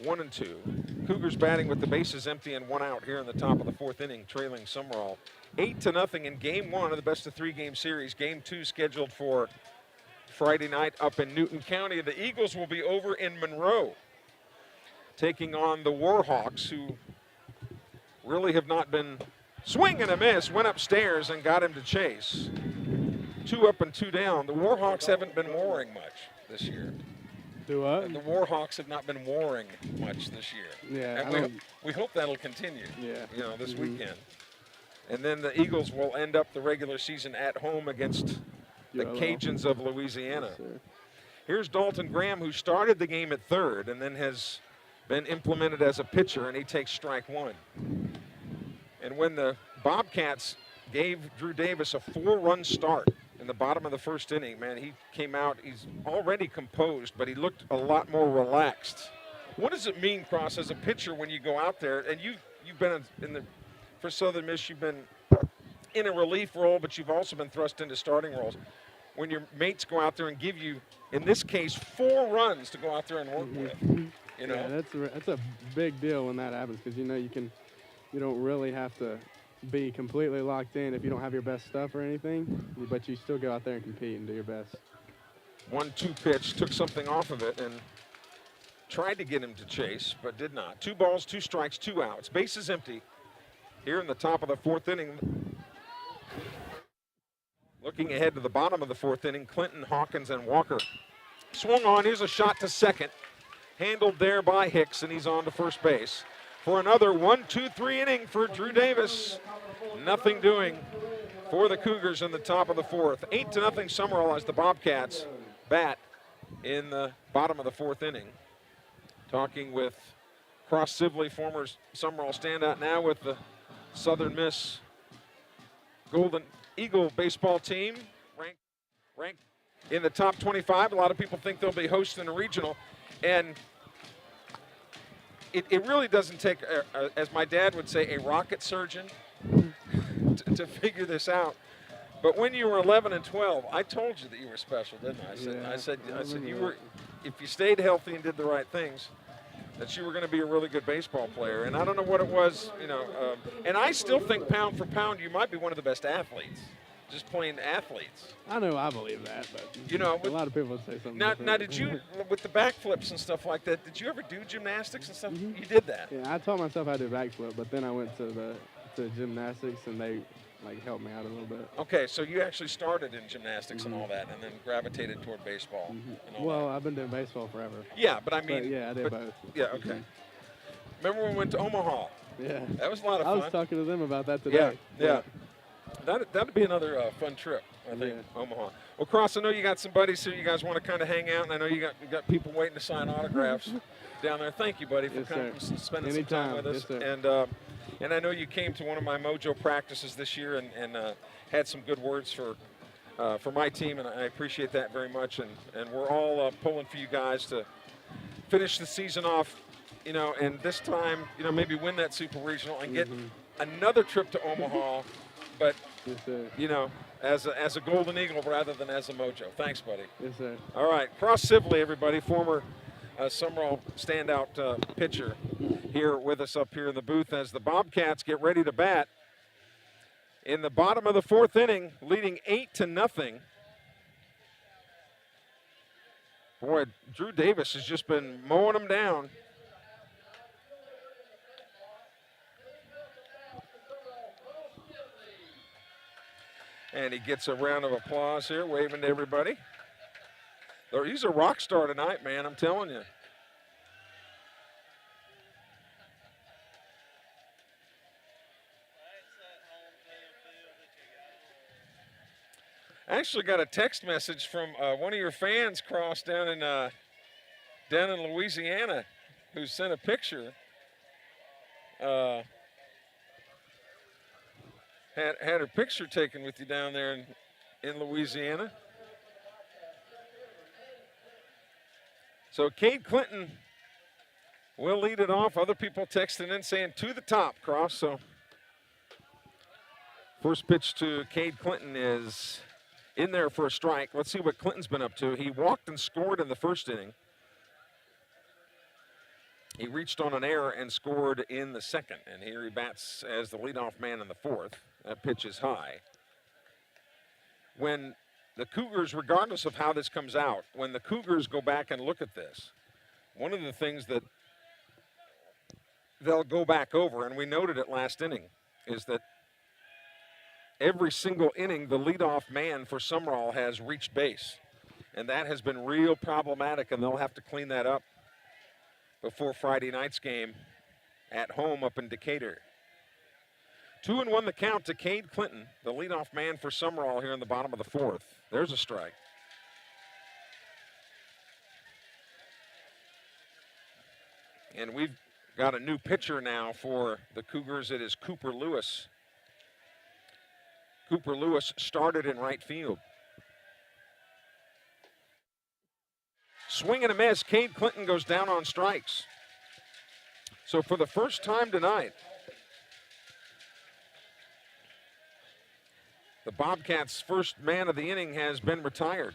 1-2. Cougars batting with the bases empty and 1 out here in the top of the 4th inning, trailing Sumrall 8-0 in Game 1 of the best of 3-game series. Game 2 scheduled for Friday night up in Newton County. The Eagles will be over in Monroe, taking on the Warhawks, who really have not been swing and a miss. Went upstairs and got him to chase. 2 up and 2 down. The Warhawks haven't been warring much this year. Do what? And the Warhawks have not been warring much this year. Yeah, And we hope that'll continue. Yeah. You know, this weekend. And then the Eagles will end up the regular season at home against the ULL. Cajuns of Louisiana. Yes, sir. Here's Dalton Graham, who started the game at third and then has been implemented as a pitcher, and he takes strike 1. And when the Bobcats gave Drew Davis a 4-run start in the bottom of the 1st inning, man, he came out, he's already composed, but he looked a lot more relaxed. What does it mean, Cross, as a pitcher when you go out there, and you've been for Southern Miss, you've been in a relief role, but you've also been thrust into starting roles. When your mates go out there and give you, in this case, 4 runs to go out there and work with, you know? Yeah, that's a big deal when that happens because you don't really have to be completely locked in if you don't have your best stuff or anything, but you still go out there and compete and do your best. 1-2 pitch, took something off of it and tried to get him to chase, but did not. 2 balls, 2 strikes, 2 outs. Bases empty here in the top of the 4th inning. Looking ahead to the bottom of the 4th inning, Clinton, Hawkins, and Walker. Swung on, here's a shot to second. Handled there by Hicks, and he's on to first base. For another 1-2-3 inning for Drew Davis. Nothing doing for the Cougars in the top of the 4th. 8-0 Sumrall as the Bobcats bat in the bottom of the 4th inning. Talking with Cross Sibley, former Sumrall standout, now with the Southern Miss Golden Eagle baseball team, ranked in the top 25. A lot of people think they'll be hosting a regional, and it really doesn't take, as my dad would say, a rocket surgeon to figure this out. But when you were 11 and 12, I told you that you were special, didn't I? I said you were, if you stayed healthy and did the right things, that you were going to be a really good baseball player. And I don't know what it was, you know. And I still think pound for pound, you might be one of the best athletes, just plain athletes. I know I believe that, but you know, a lot of people would say something Now, different. did you, with the backflips and stuff like that, did you ever do gymnastics and stuff? You did that? Yeah, I taught myself how to do backflip, but then I went to gymnastics, and they helped me out a little bit. Okay, so you actually started in gymnastics and all that, and then gravitated toward baseball and all Well, that. I've been doing baseball forever. Yeah, but I mean, But yeah, I did both. Yeah, okay. Remember when we went to Omaha? Yeah. That was a lot of I fun. was talking to them about that today. Yeah. That'd be another fun trip, I think, Omaha. Well, Cross, I know you got some buddies here. You guys want to kind of hang out, and I know you got people waiting to sign autographs down there. Thank you, buddy, for Yes, coming sir. and spending Anytime. some time with us. Yes, sir. And I know you came to one of my Mojo practices this year and had some good words for my team, and I appreciate that very much. And we're all pulling for you guys to finish the season off, you know, and this time, you know, maybe win that Super Regional and get another trip to Omaha. But Yes, sir. you know, as a Golden Eagle rather than as a Mojo. Thanks, buddy. Yes, sir. All right, Cross Sibley, everybody, former Sumrall standout pitcher here with us up here in the booth as the Bobcats get ready to bat in the bottom of the fourth inning, leading 8-0. Boy, Drew Davis has just been mowing them down. And he gets a round of applause here, waving to everybody. He's a rock star tonight, man, I'm telling you. I actually got a text message from one of your fans, Cross, down in Louisiana, who sent a picture. Had a picture taken with you down there in Louisiana. So Cade Clinton will lead it off. Other people texting in saying to the top, Cross. So first pitch to Cade Clinton is in there for a strike. Let's see what Clinton's been up to. He walked and scored in the first inning. He reached on an error and scored in the second. And here he bats as the leadoff man in the fourth. That pitch is high. When the Cougars, regardless of how this comes out, when the Cougars go back and look at this, one of the things that they'll go back over, and we noted it last inning, is that every single inning, the leadoff man for Sumrall has reached base. And that has been real problematic, and they'll have to clean that up before Friday night's game at home up in Decatur. 2-1 the count to Cade Clinton, the leadoff man for Sumrall here in the bottom of the fourth. There's a strike. And we've got a new pitcher now for the Cougars. It is Cooper Lewis. Cooper Lewis started in right field. Swing and a miss. Cade Clinton goes down on strikes. So for the first time tonight, the Bobcats' first man of the inning has been retired.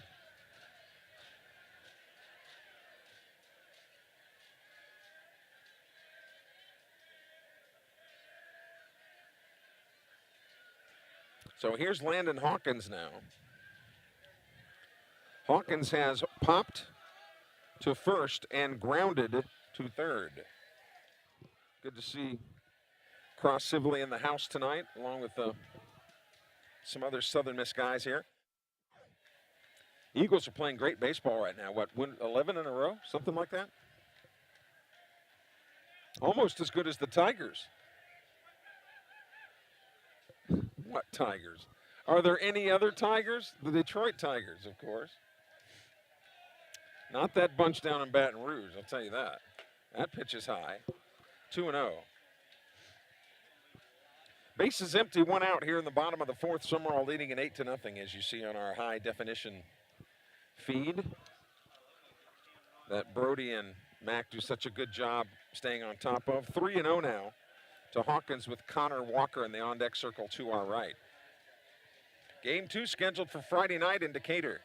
So here's Landon Hawkins now. Hawkins has popped to first and grounded to third. Good to see Cross Sibley in the house tonight, along with some other Southern Miss guys here. Eagles are playing great baseball right now. What, 11 in a row? Something like that? Almost as good as the Tigers. What Tigers? Are there any other Tigers? The Detroit Tigers, of course. Not that bunch down in Baton Rouge, I'll tell you that. That pitch is high. 2-0. Bases empty, one out here in the bottom of the fourth. Sumrall leading at 8-0, as you see on our high definition feed. That Brody and Mac do such a good job staying on top of. 3-0 now to Hawkins with Connor Walker in the on-deck circle to our right. Game 2 scheduled for Friday night in Decatur.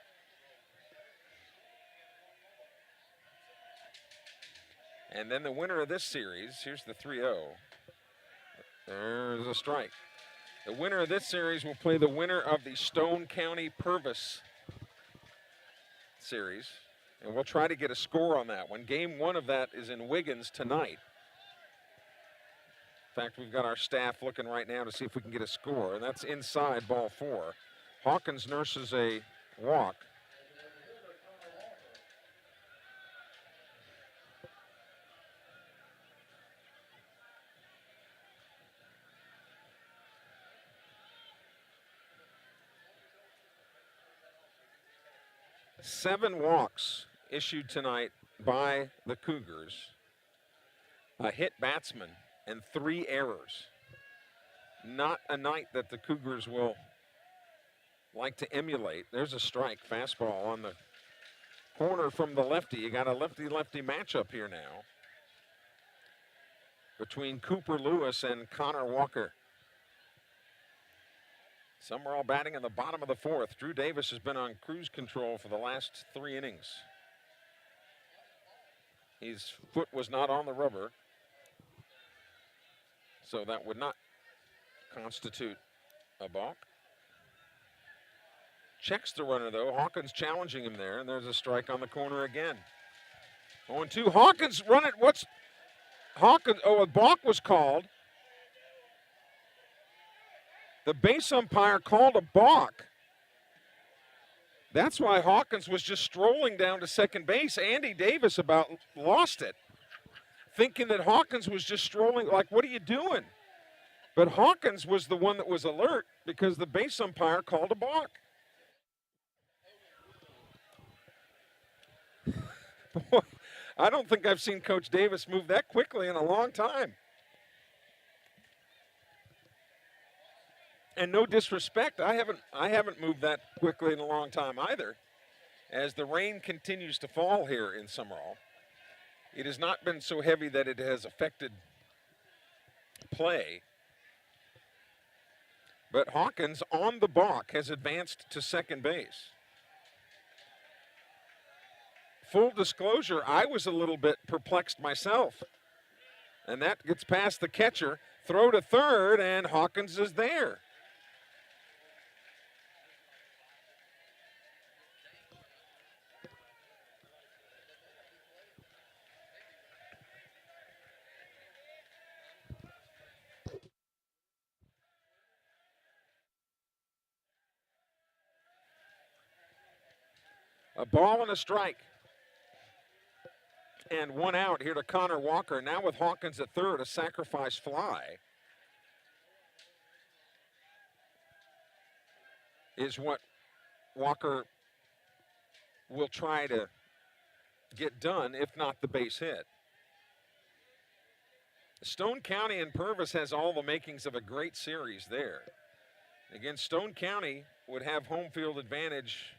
And then the winner of this series, here's the 3-0. There's a strike. The winner of this series will play the winner of the Stone County Purvis series. And we'll try to get a score on that one. Game 1 of that is in Wiggins tonight. In fact, we've got our staff looking right now to see if we can get a score. And that's inside ball 4. Hawkins nurses a walk. Seven walks issued tonight by the Cougars, a hit batsman, and 3 errors. Not a night that the Cougars will like to emulate. There's a strike, fastball on the corner from the lefty. You got a lefty-lefty matchup here now between Cooper Lewis and Connor Walker. Sumrall batting in the bottom of the fourth. Drew Davis has been on cruise control for the last 3 innings. His foot was not on the rubber, so that would not constitute a balk. Checks the runner, though. Hawkins challenging him there, and there's a strike on the corner again. 0-2. Hawkins run it. What's Hawkins? Oh, a balk was called. The base umpire called a balk. That's why Hawkins was just strolling down to second base. Andy Davis about lost it, thinking that Hawkins was just strolling, like, what are you doing? But Hawkins was the one that was alert because the base umpire called a balk. Boy, I don't think I've seen Coach Davis move that quickly in a long time. And no disrespect, I haven't moved that quickly in a long time either. As the rain continues to fall here in Sumrall, it has not been so heavy that it has affected play. But Hawkins on the balk has advanced to second base. Full disclosure, I was a little bit perplexed myself. And that gets past the catcher. Throw to third, and Hawkins is there. A ball and a strike. And 1 out here to Connor Walker. Now with Hawkins at third, a sacrifice fly is what Walker will try to get done, if not the base hit. Stone County and Purvis has all the makings of a great series there. Again, Stone County would have home field advantage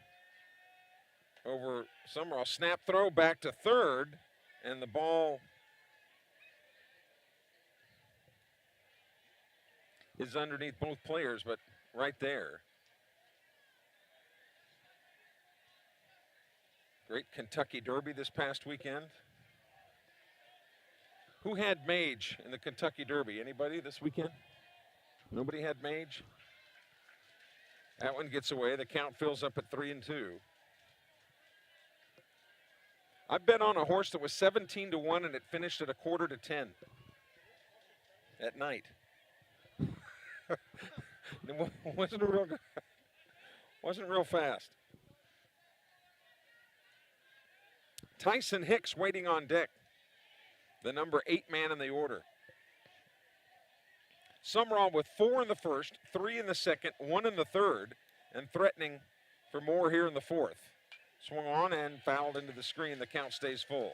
over Sumrall. Snap throw back to third, and the ball is underneath both players, but right there. Great Kentucky Derby this past weekend. Who had Mage in the Kentucky Derby? Anybody this weekend? Nobody had Mage? That one gets away. The count fills up at 3-2. I bet on a horse that was 17-1 and it finished at 9:45 at night. It wasn't real fast. Tyson Hicks waiting on deck, the number 8 man in the order. Sumrall with 4 in the first, 3 in the second, 1 in the third, and threatening for more here in the fourth. Swung on and fouled into the screen. The count stays full.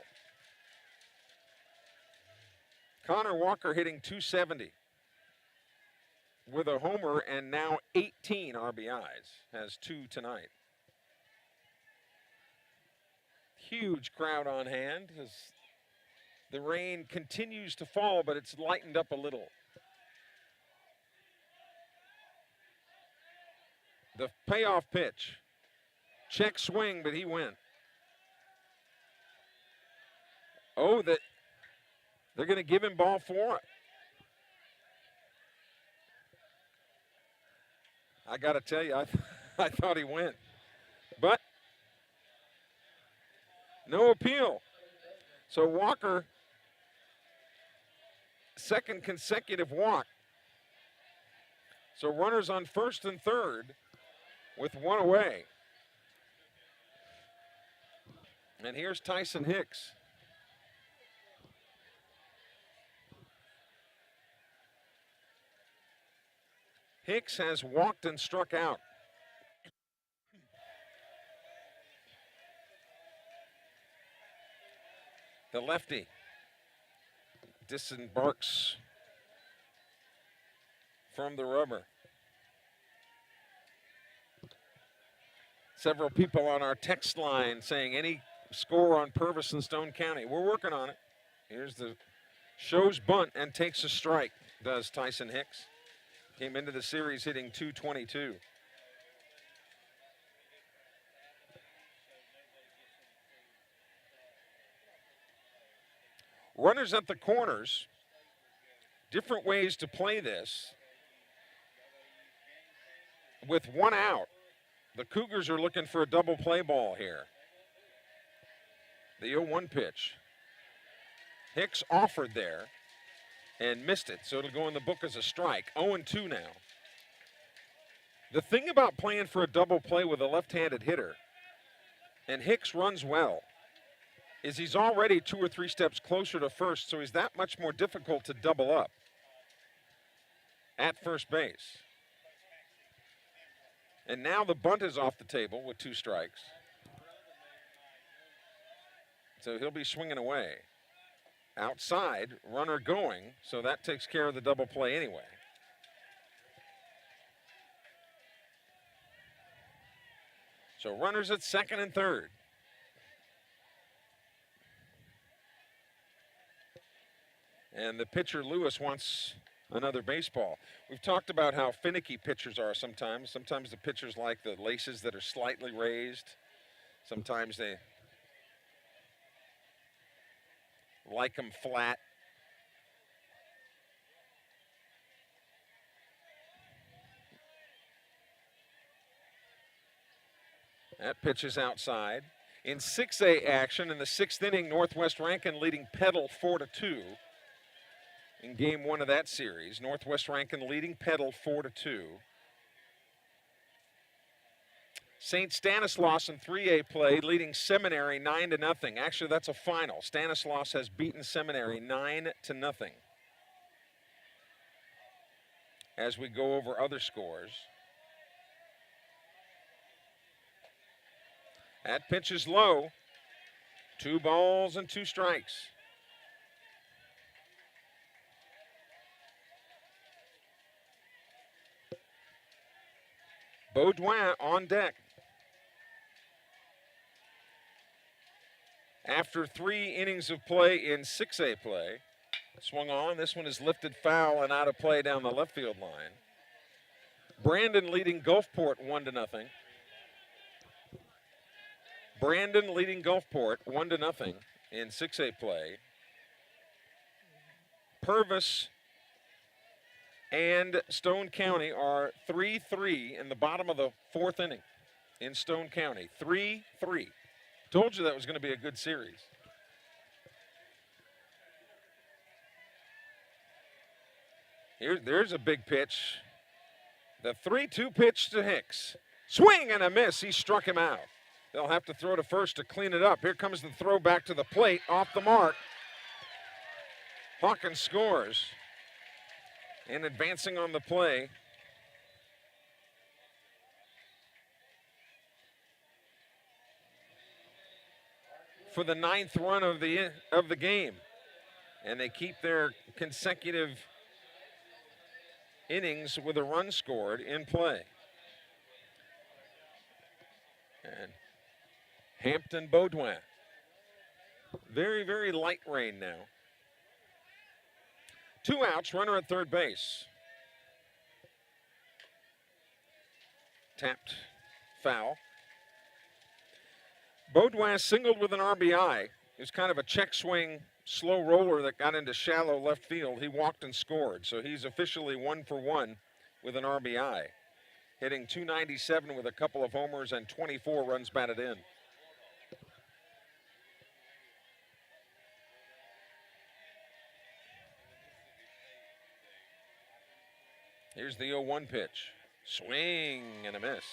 Connor Walker hitting .270 with a homer and now 18 RBIs. Has 2 tonight. Huge crowd on hand as the rain continues to fall, but it's lightened up a little. The payoff pitch. Check swing, but he went. Oh, they're going to give him ball 4. I got to tell you, I thought he went. But no appeal. So Walker, second consecutive walk. So runners on first and third with 1 away. And here's Tyson Hicks. Hicks has walked and struck out. The lefty disembarks from the rubber. Several people on our text line saying any score on Purvis and Stone County. We're working on it. Here's the shows bunt and takes a strike, does Tyson Hicks. Came into the series hitting .222. Runners at the corners. Different ways to play this. With one out, the Cougars are looking for a double play ball here. The 0-1 pitch. Hicks offered there and missed it, so it'll go in the book as a strike. 0-2 now. The thing about playing for a double play with a left-handed hitter, and Hicks runs well, is he's already 2 or 3 steps closer to first, so he's that much more difficult to double up at first base. And now the bunt is off the table with 2 strikes. So he'll be swinging away. Outside, runner going, so that takes care of the double play anyway. So runners at second and third. And the pitcher, Lewis, wants another baseball. We've talked about how finicky pitchers are sometimes. Sometimes the pitchers like the laces that are slightly raised. Sometimes they like them flat. That pitch is outside. In 6A action in the 6th inning, Northwest Rankin leading Petal 4-2. In game 1 of that series, Northwest Rankin leading Petal 4-2. St. Stanislaus in 3A play leading Seminary 9-0. Actually, that's a final. Stanislaus has beaten Seminary 9-0. As we go over other scores. That pitch is low. 2 balls and 2 strikes. Baudouin on deck. After 3 innings of play in 6A play, swung on. This one is lifted foul and out of play down the left field line. Brandon leading Gulfport 1-0. Brandon leading Gulfport 1-0 in 6A play. Purvis and Stone County are 3-3 in the bottom of the 4th inning in Stone County. 3-3. Told you that was going to be a good series. There's a big pitch. The 3-2 pitch to Hicks. Swing and a miss. He struck him out. They'll have to throw to first to clean it up. Here comes the throw back to the plate. Off the mark. Hawkins scores. And advancing on the play. For the 9th run of the game. And they keep their consecutive innings with a run scored in play. And Hampton Baudouin. Very, very light rain now. 2 outs, runner at third base. Tapped foul. Baudouin singled with an RBI. It was kind of a check swing, slow roller that got into shallow left field. He walked and scored, so he's officially 1 for 1 with an RBI. Hitting .297 with a couple of homers and 24 runs batted in. Here's the 0-1 pitch. Swing and a miss.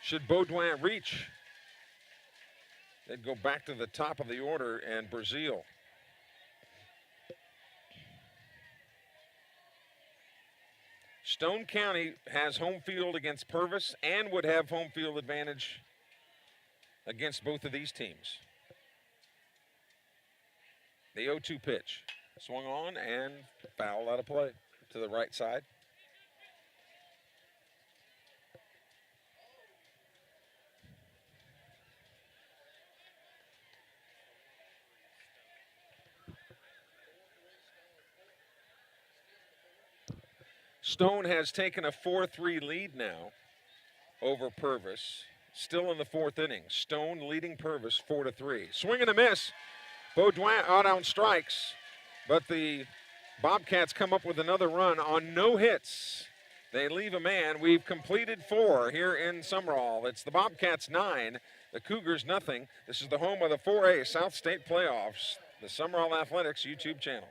Should Baudouin reach, they'd go back to the top of the order and Brazil. Stone County has home field against Purvis and would have home field advantage against both of these teams. The 0-2 pitch. Swung on and foul out of play to the right side. Stone has taken a 4-3 lead now over Purvis. Still in the fourth inning. Stone leading Purvis 4-3. Swing and a miss. Baudouin out on strikes, but the Bobcats come up with another run on no hits. They leave a man. We've completed 4 here in Sumrall. It's the Bobcats 9, the Cougars nothing. This is the home of the 4A South State Playoffs, the Sumrall Athletics YouTube channel.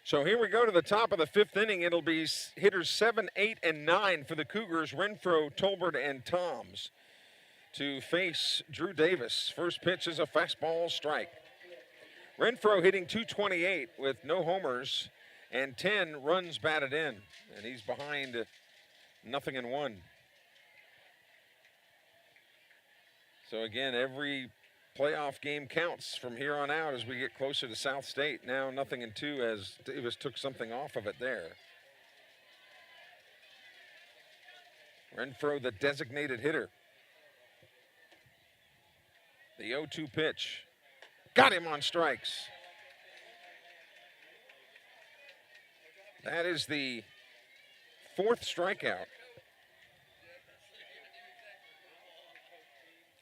So here we go to the top of the fifth inning. It'll be hitters 7, 8, and 9 for the Cougars, Renfro, Tolbert, and Toms, to face Drew Davis. First pitch is a fastball strike. Renfro hitting .228 with no homers and 10 runs batted in, and he's behind 0-1. So again, every playoff game counts from here on out as we get closer to South State. Now 0-2 as Davis took something off of it there. Renfro, the designated hitter. The 0-2 pitch. Got him on strikes. That is the 4th strikeout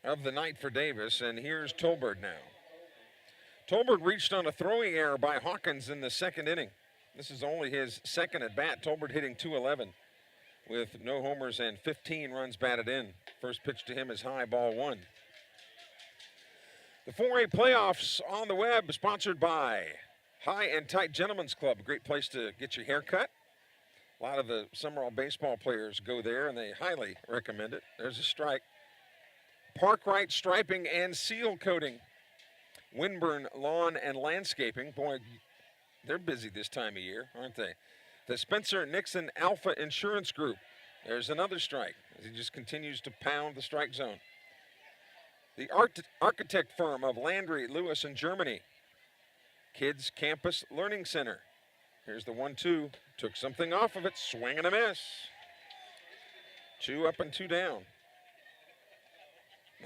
of the night for Davis, and here's Tolbert now. Tolbert reached on a throwing error by Hawkins in the second inning. This is only his second at bat. Tolbert hitting .211 with no homers and 15 runs batted in. First pitch to him is high, ball 1. The 4A playoffs on the web, sponsored by High and Tight Gentlemen's Club. Great place to get your hair cut. A lot of the Sumrall baseball players go there, and they highly recommend it. There's a strike. Parkwright Striping and Seal Coating. Winburn Lawn and Landscaping. Boy, they're busy this time of year, aren't they? The Spencer Nixon Alpha Insurance Group. There's another strike as he just continues to pound the strike zone. The architect firm of Landry, Lewis, in Germany. Kids Campus Learning Center. Here's the 1-2. Took something off of it. Swing and a miss. 2 up and 2 down.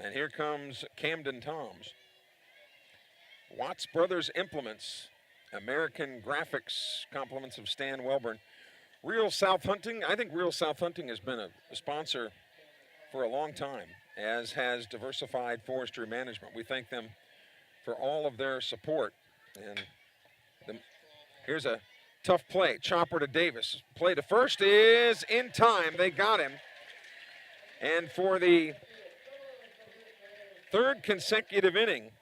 And here comes Camden Toms. Watts Brothers Implements. American Graphics. Compliments of Stan Welburn. Real South Hunting. I think Real South Hunting has been a sponsor for a long time, as has Diversified Forestry Management. We thank them for all of their support. And here's a tough play. Chopper to Davis. Play to first is in time. They got him. And for the 3rd consecutive inning,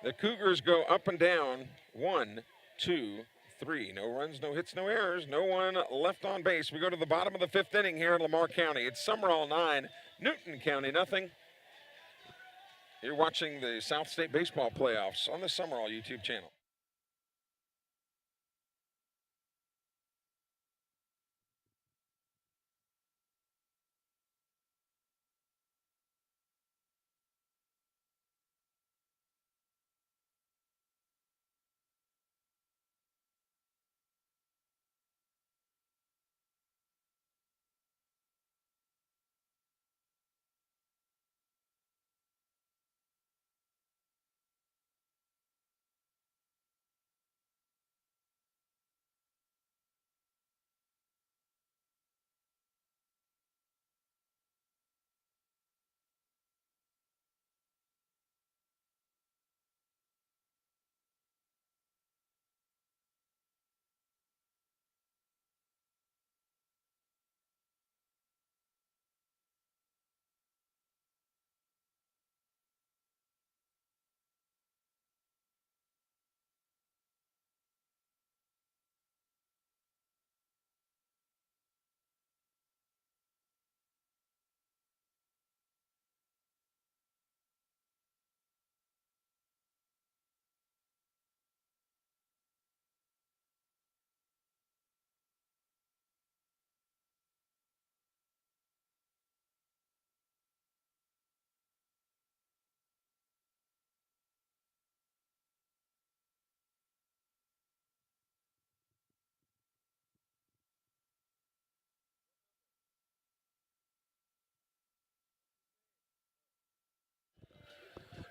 the Cougars go up and down. 1, 2, 3. No runs, no hits, no errors. No one left on base. We go to the bottom of the 5th inning here in Lamar County. It's Sumrall 9, Newton County nothing. You're watching the South State Baseball Playoffs on the Sumrall YouTube channel.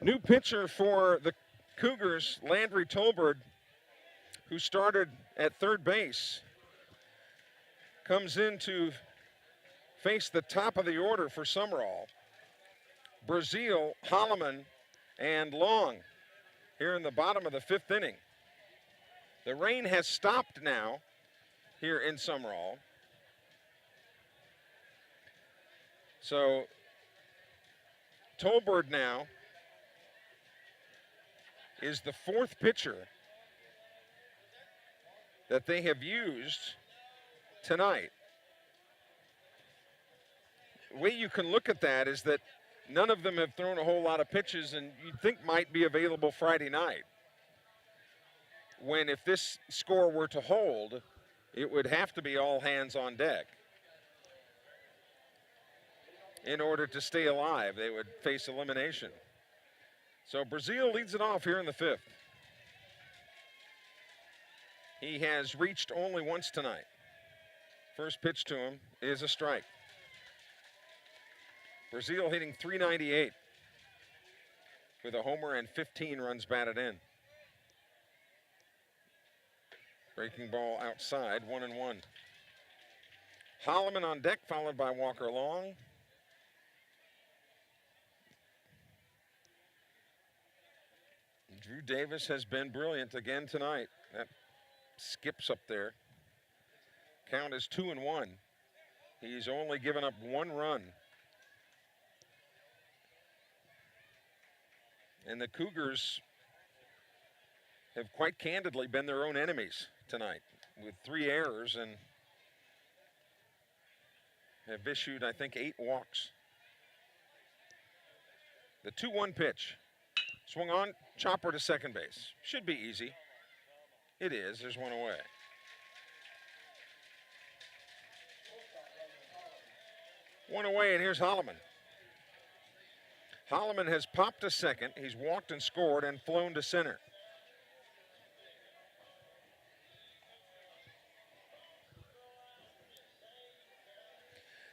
New pitcher for the Cougars, Landry Tolbert, who started at third base, comes in to face the top of the order for Sumrall. Brazil, Holloman, and Long here in the bottom of the fifth inning. The rain has stopped now here in Sumrall. So Tolbert now is the fourth pitcher that they have used tonight. The way you can look at that is that none of them have thrown a whole lot of pitches and you'd think might be available Friday night. When if this score were to hold, it would have to be all hands on deck. In order to stay alive, they would face elimination. So Brazil leads it off here in the fifth. He has reached only once tonight. First pitch to him is a strike. Brazil hitting .398 with a homer and 15 runs batted in. Breaking ball outside, 1-1. Holloman on deck, followed by Walker Long. Drew Davis has been brilliant again tonight. That skips up there. Count is 2-1. He's only given up one run. And the Cougars have quite candidly been their own enemies tonight with 3 errors and have issued, I think, 8 walks. The 2-1 pitch. Swung on, chopper to second base. Should be easy. It is, there's one away. One away, and here's Holloman. Holloman has popped to second. He's walked and scored and flown to center.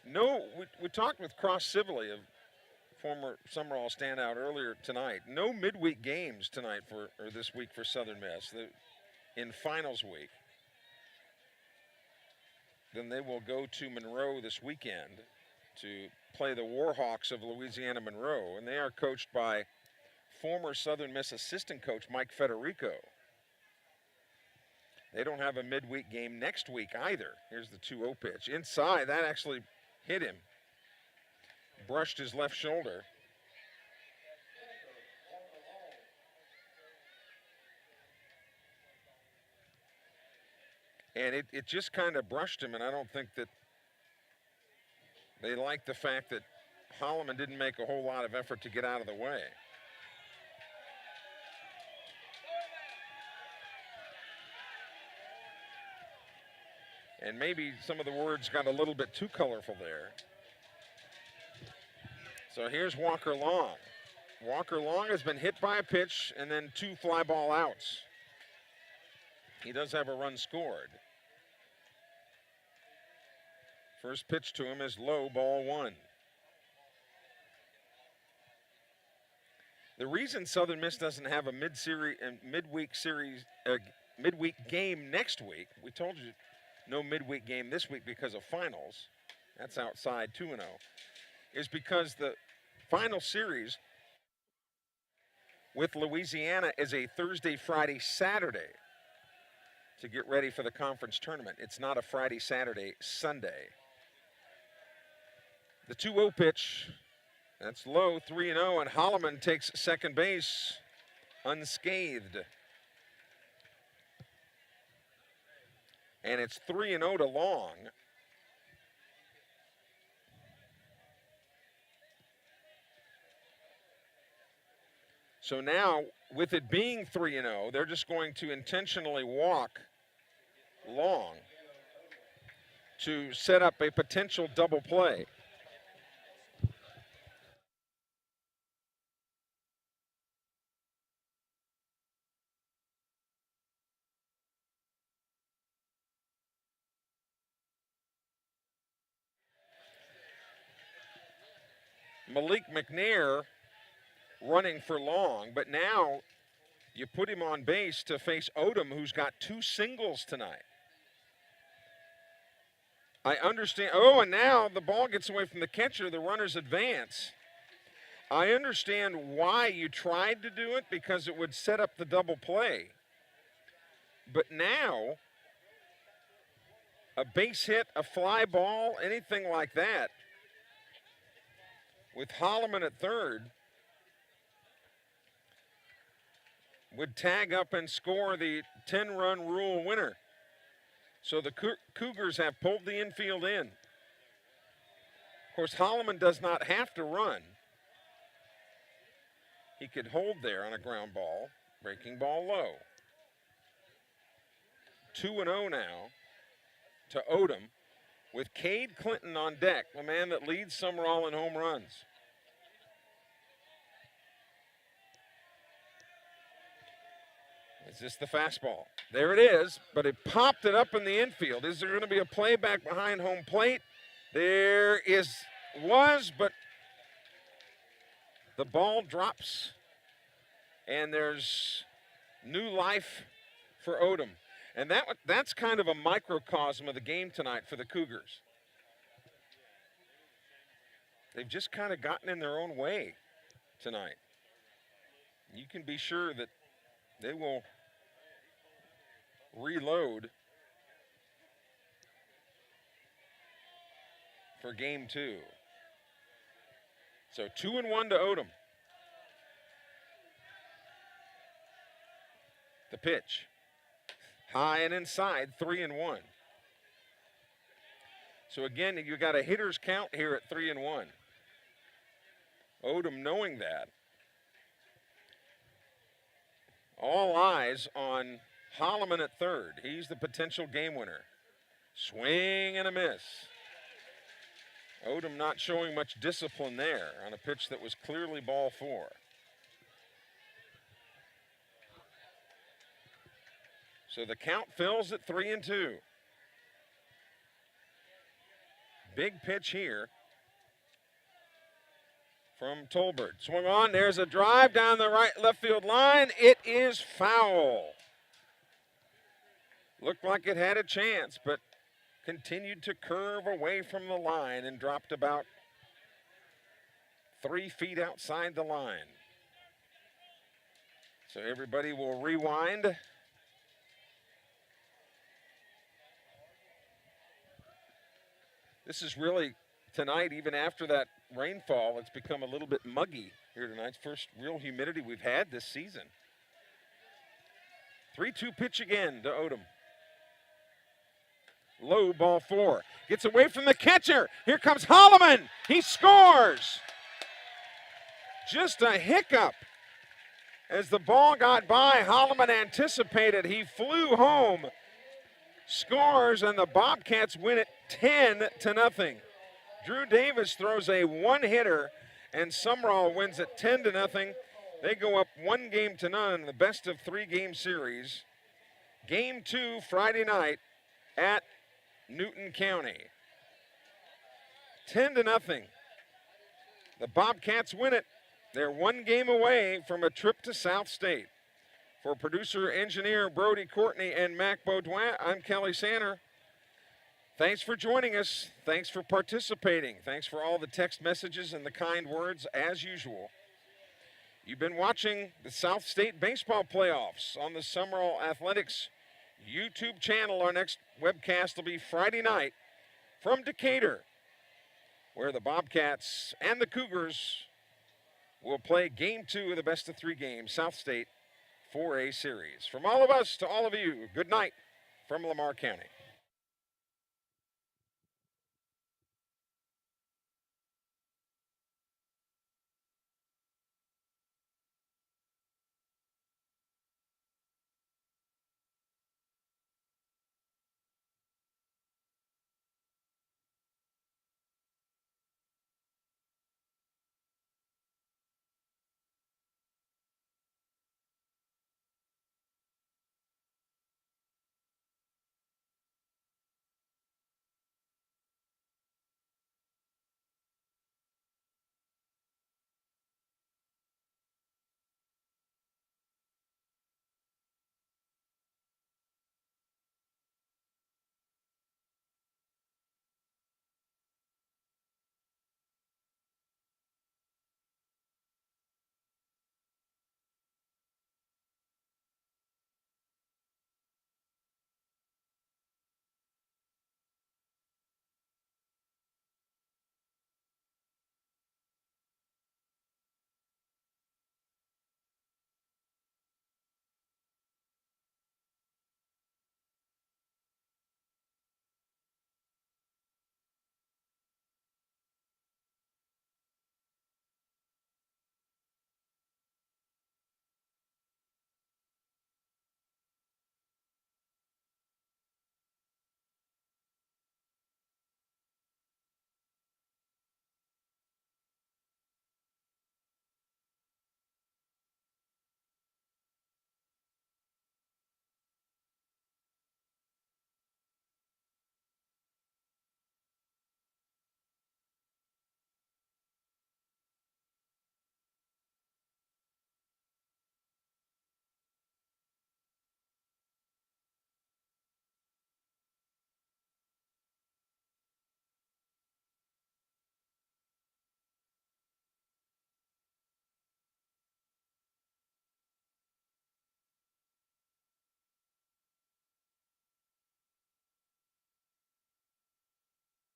No, we talked with Cross Civilly, a former Sumrall standout, earlier tonight. No midweek games tonight or this week for Southern Miss in finals week. Then they will go to Monroe this weekend to play the Warhawks of Louisiana Monroe, and they are coached by former Southern Miss assistant coach Mike Federico. They don't have a midweek game next week either. Here's the 2-0 pitch. Inside, that actually hit him. Brushed his left shoulder. And it just kind of brushed him, and I don't think that they like the fact that Holloman didn't make a whole lot of effort to get out of the way. And maybe some of the words got a little bit too colorful there. So here's Walker Long. Walker Long has been hit by a pitch and then 2 fly ball outs. He does have a run scored. First pitch to him is low, ball 1. The reason Southern Miss doesn't have a midweek game next week, we told you no midweek game this week because of finals, that's outside 2-0, is because the final series with Louisiana is a Thursday, Friday, Saturday to get ready for the conference tournament. It's not a Friday, Saturday, Sunday. The 2-0 pitch, that's low, 3-0, and Holloman takes second base unscathed. And it's 3-0 to Long. So now, with it being 3-0, they're just going to intentionally walk Long to set up a potential double play. Malik McNair running for long, but now you put him on base to face Odom, who's got 2 singles tonight. I understand. Oh, and now the ball gets away from the catcher. The runners advance. I understand why you tried to do it, because it would set up the double play. But now, a base hit, a fly ball, anything like that, with Holloman at third, would tag up and score the 10-run rule winner. So the Cougars have pulled the infield in. Of course, Holloman does not have to run. He could hold there on a ground ball, breaking ball low. 2-0 now to Odom, with Cade Clinton on deck, the man that leads Sumrall in home runs. Is this the fastball? There it is, but it popped it up in the infield. Is there going to be a play back behind home plate? There was, but the ball drops, and there's new life for Odom. And that's kind of a microcosm of the game tonight for the Cougars. They've just kind of gotten in their own way tonight. You can be sure that they will reload for game 2. So 2-1 to Odom. The pitch. High and inside, 3-1. So again, you got a hitter's count here at 3-1. Odom knowing that. All eyes on Holloman at third. He's the potential game winner. Swing and a miss. Odom not showing much discipline there on a pitch that was clearly ball 4. So the count fills at 3-2. Big pitch here from Tolbert. Swung on, there's a drive down the left field line. It is foul. Looked like it had a chance, but continued to curve away from the line and dropped about 3 feet outside the line. So everybody will rewind. This is really, tonight, even after that rainfall, it's become a little bit muggy here tonight. First real humidity we've had this season. 3-2 pitch again to Odom. Low, ball 4. Gets away from the catcher. Here comes Holloman. He scores. Just a hiccup. As the ball got by, Holloman anticipated. He flew home. Scores, and the Bobcats win it 10-0. Drew Davis throws a one-hitter, and Sumrall wins it 10-0. They go up 1-0 in the best of 3 game series. Game 2 Friday night at Newton County. 10-0. The Bobcats win it. They're 1 game away from a trip to South State. For producer, engineer Brody Courtney and Mac Baudouin, I'm Kelly Sanner. Thanks for joining us. Thanks for participating. Thanks for all the text messages and the kind words, as usual. You've been watching the South State Baseball Playoffs on the Sumrall Athletics YouTube channel. Our next webcast will be Friday night from Decatur, where the Bobcats and the Cougars will play Game 2 of the best of 3 games, South State 4A series. From all of us to all of you, good night from Lamar County.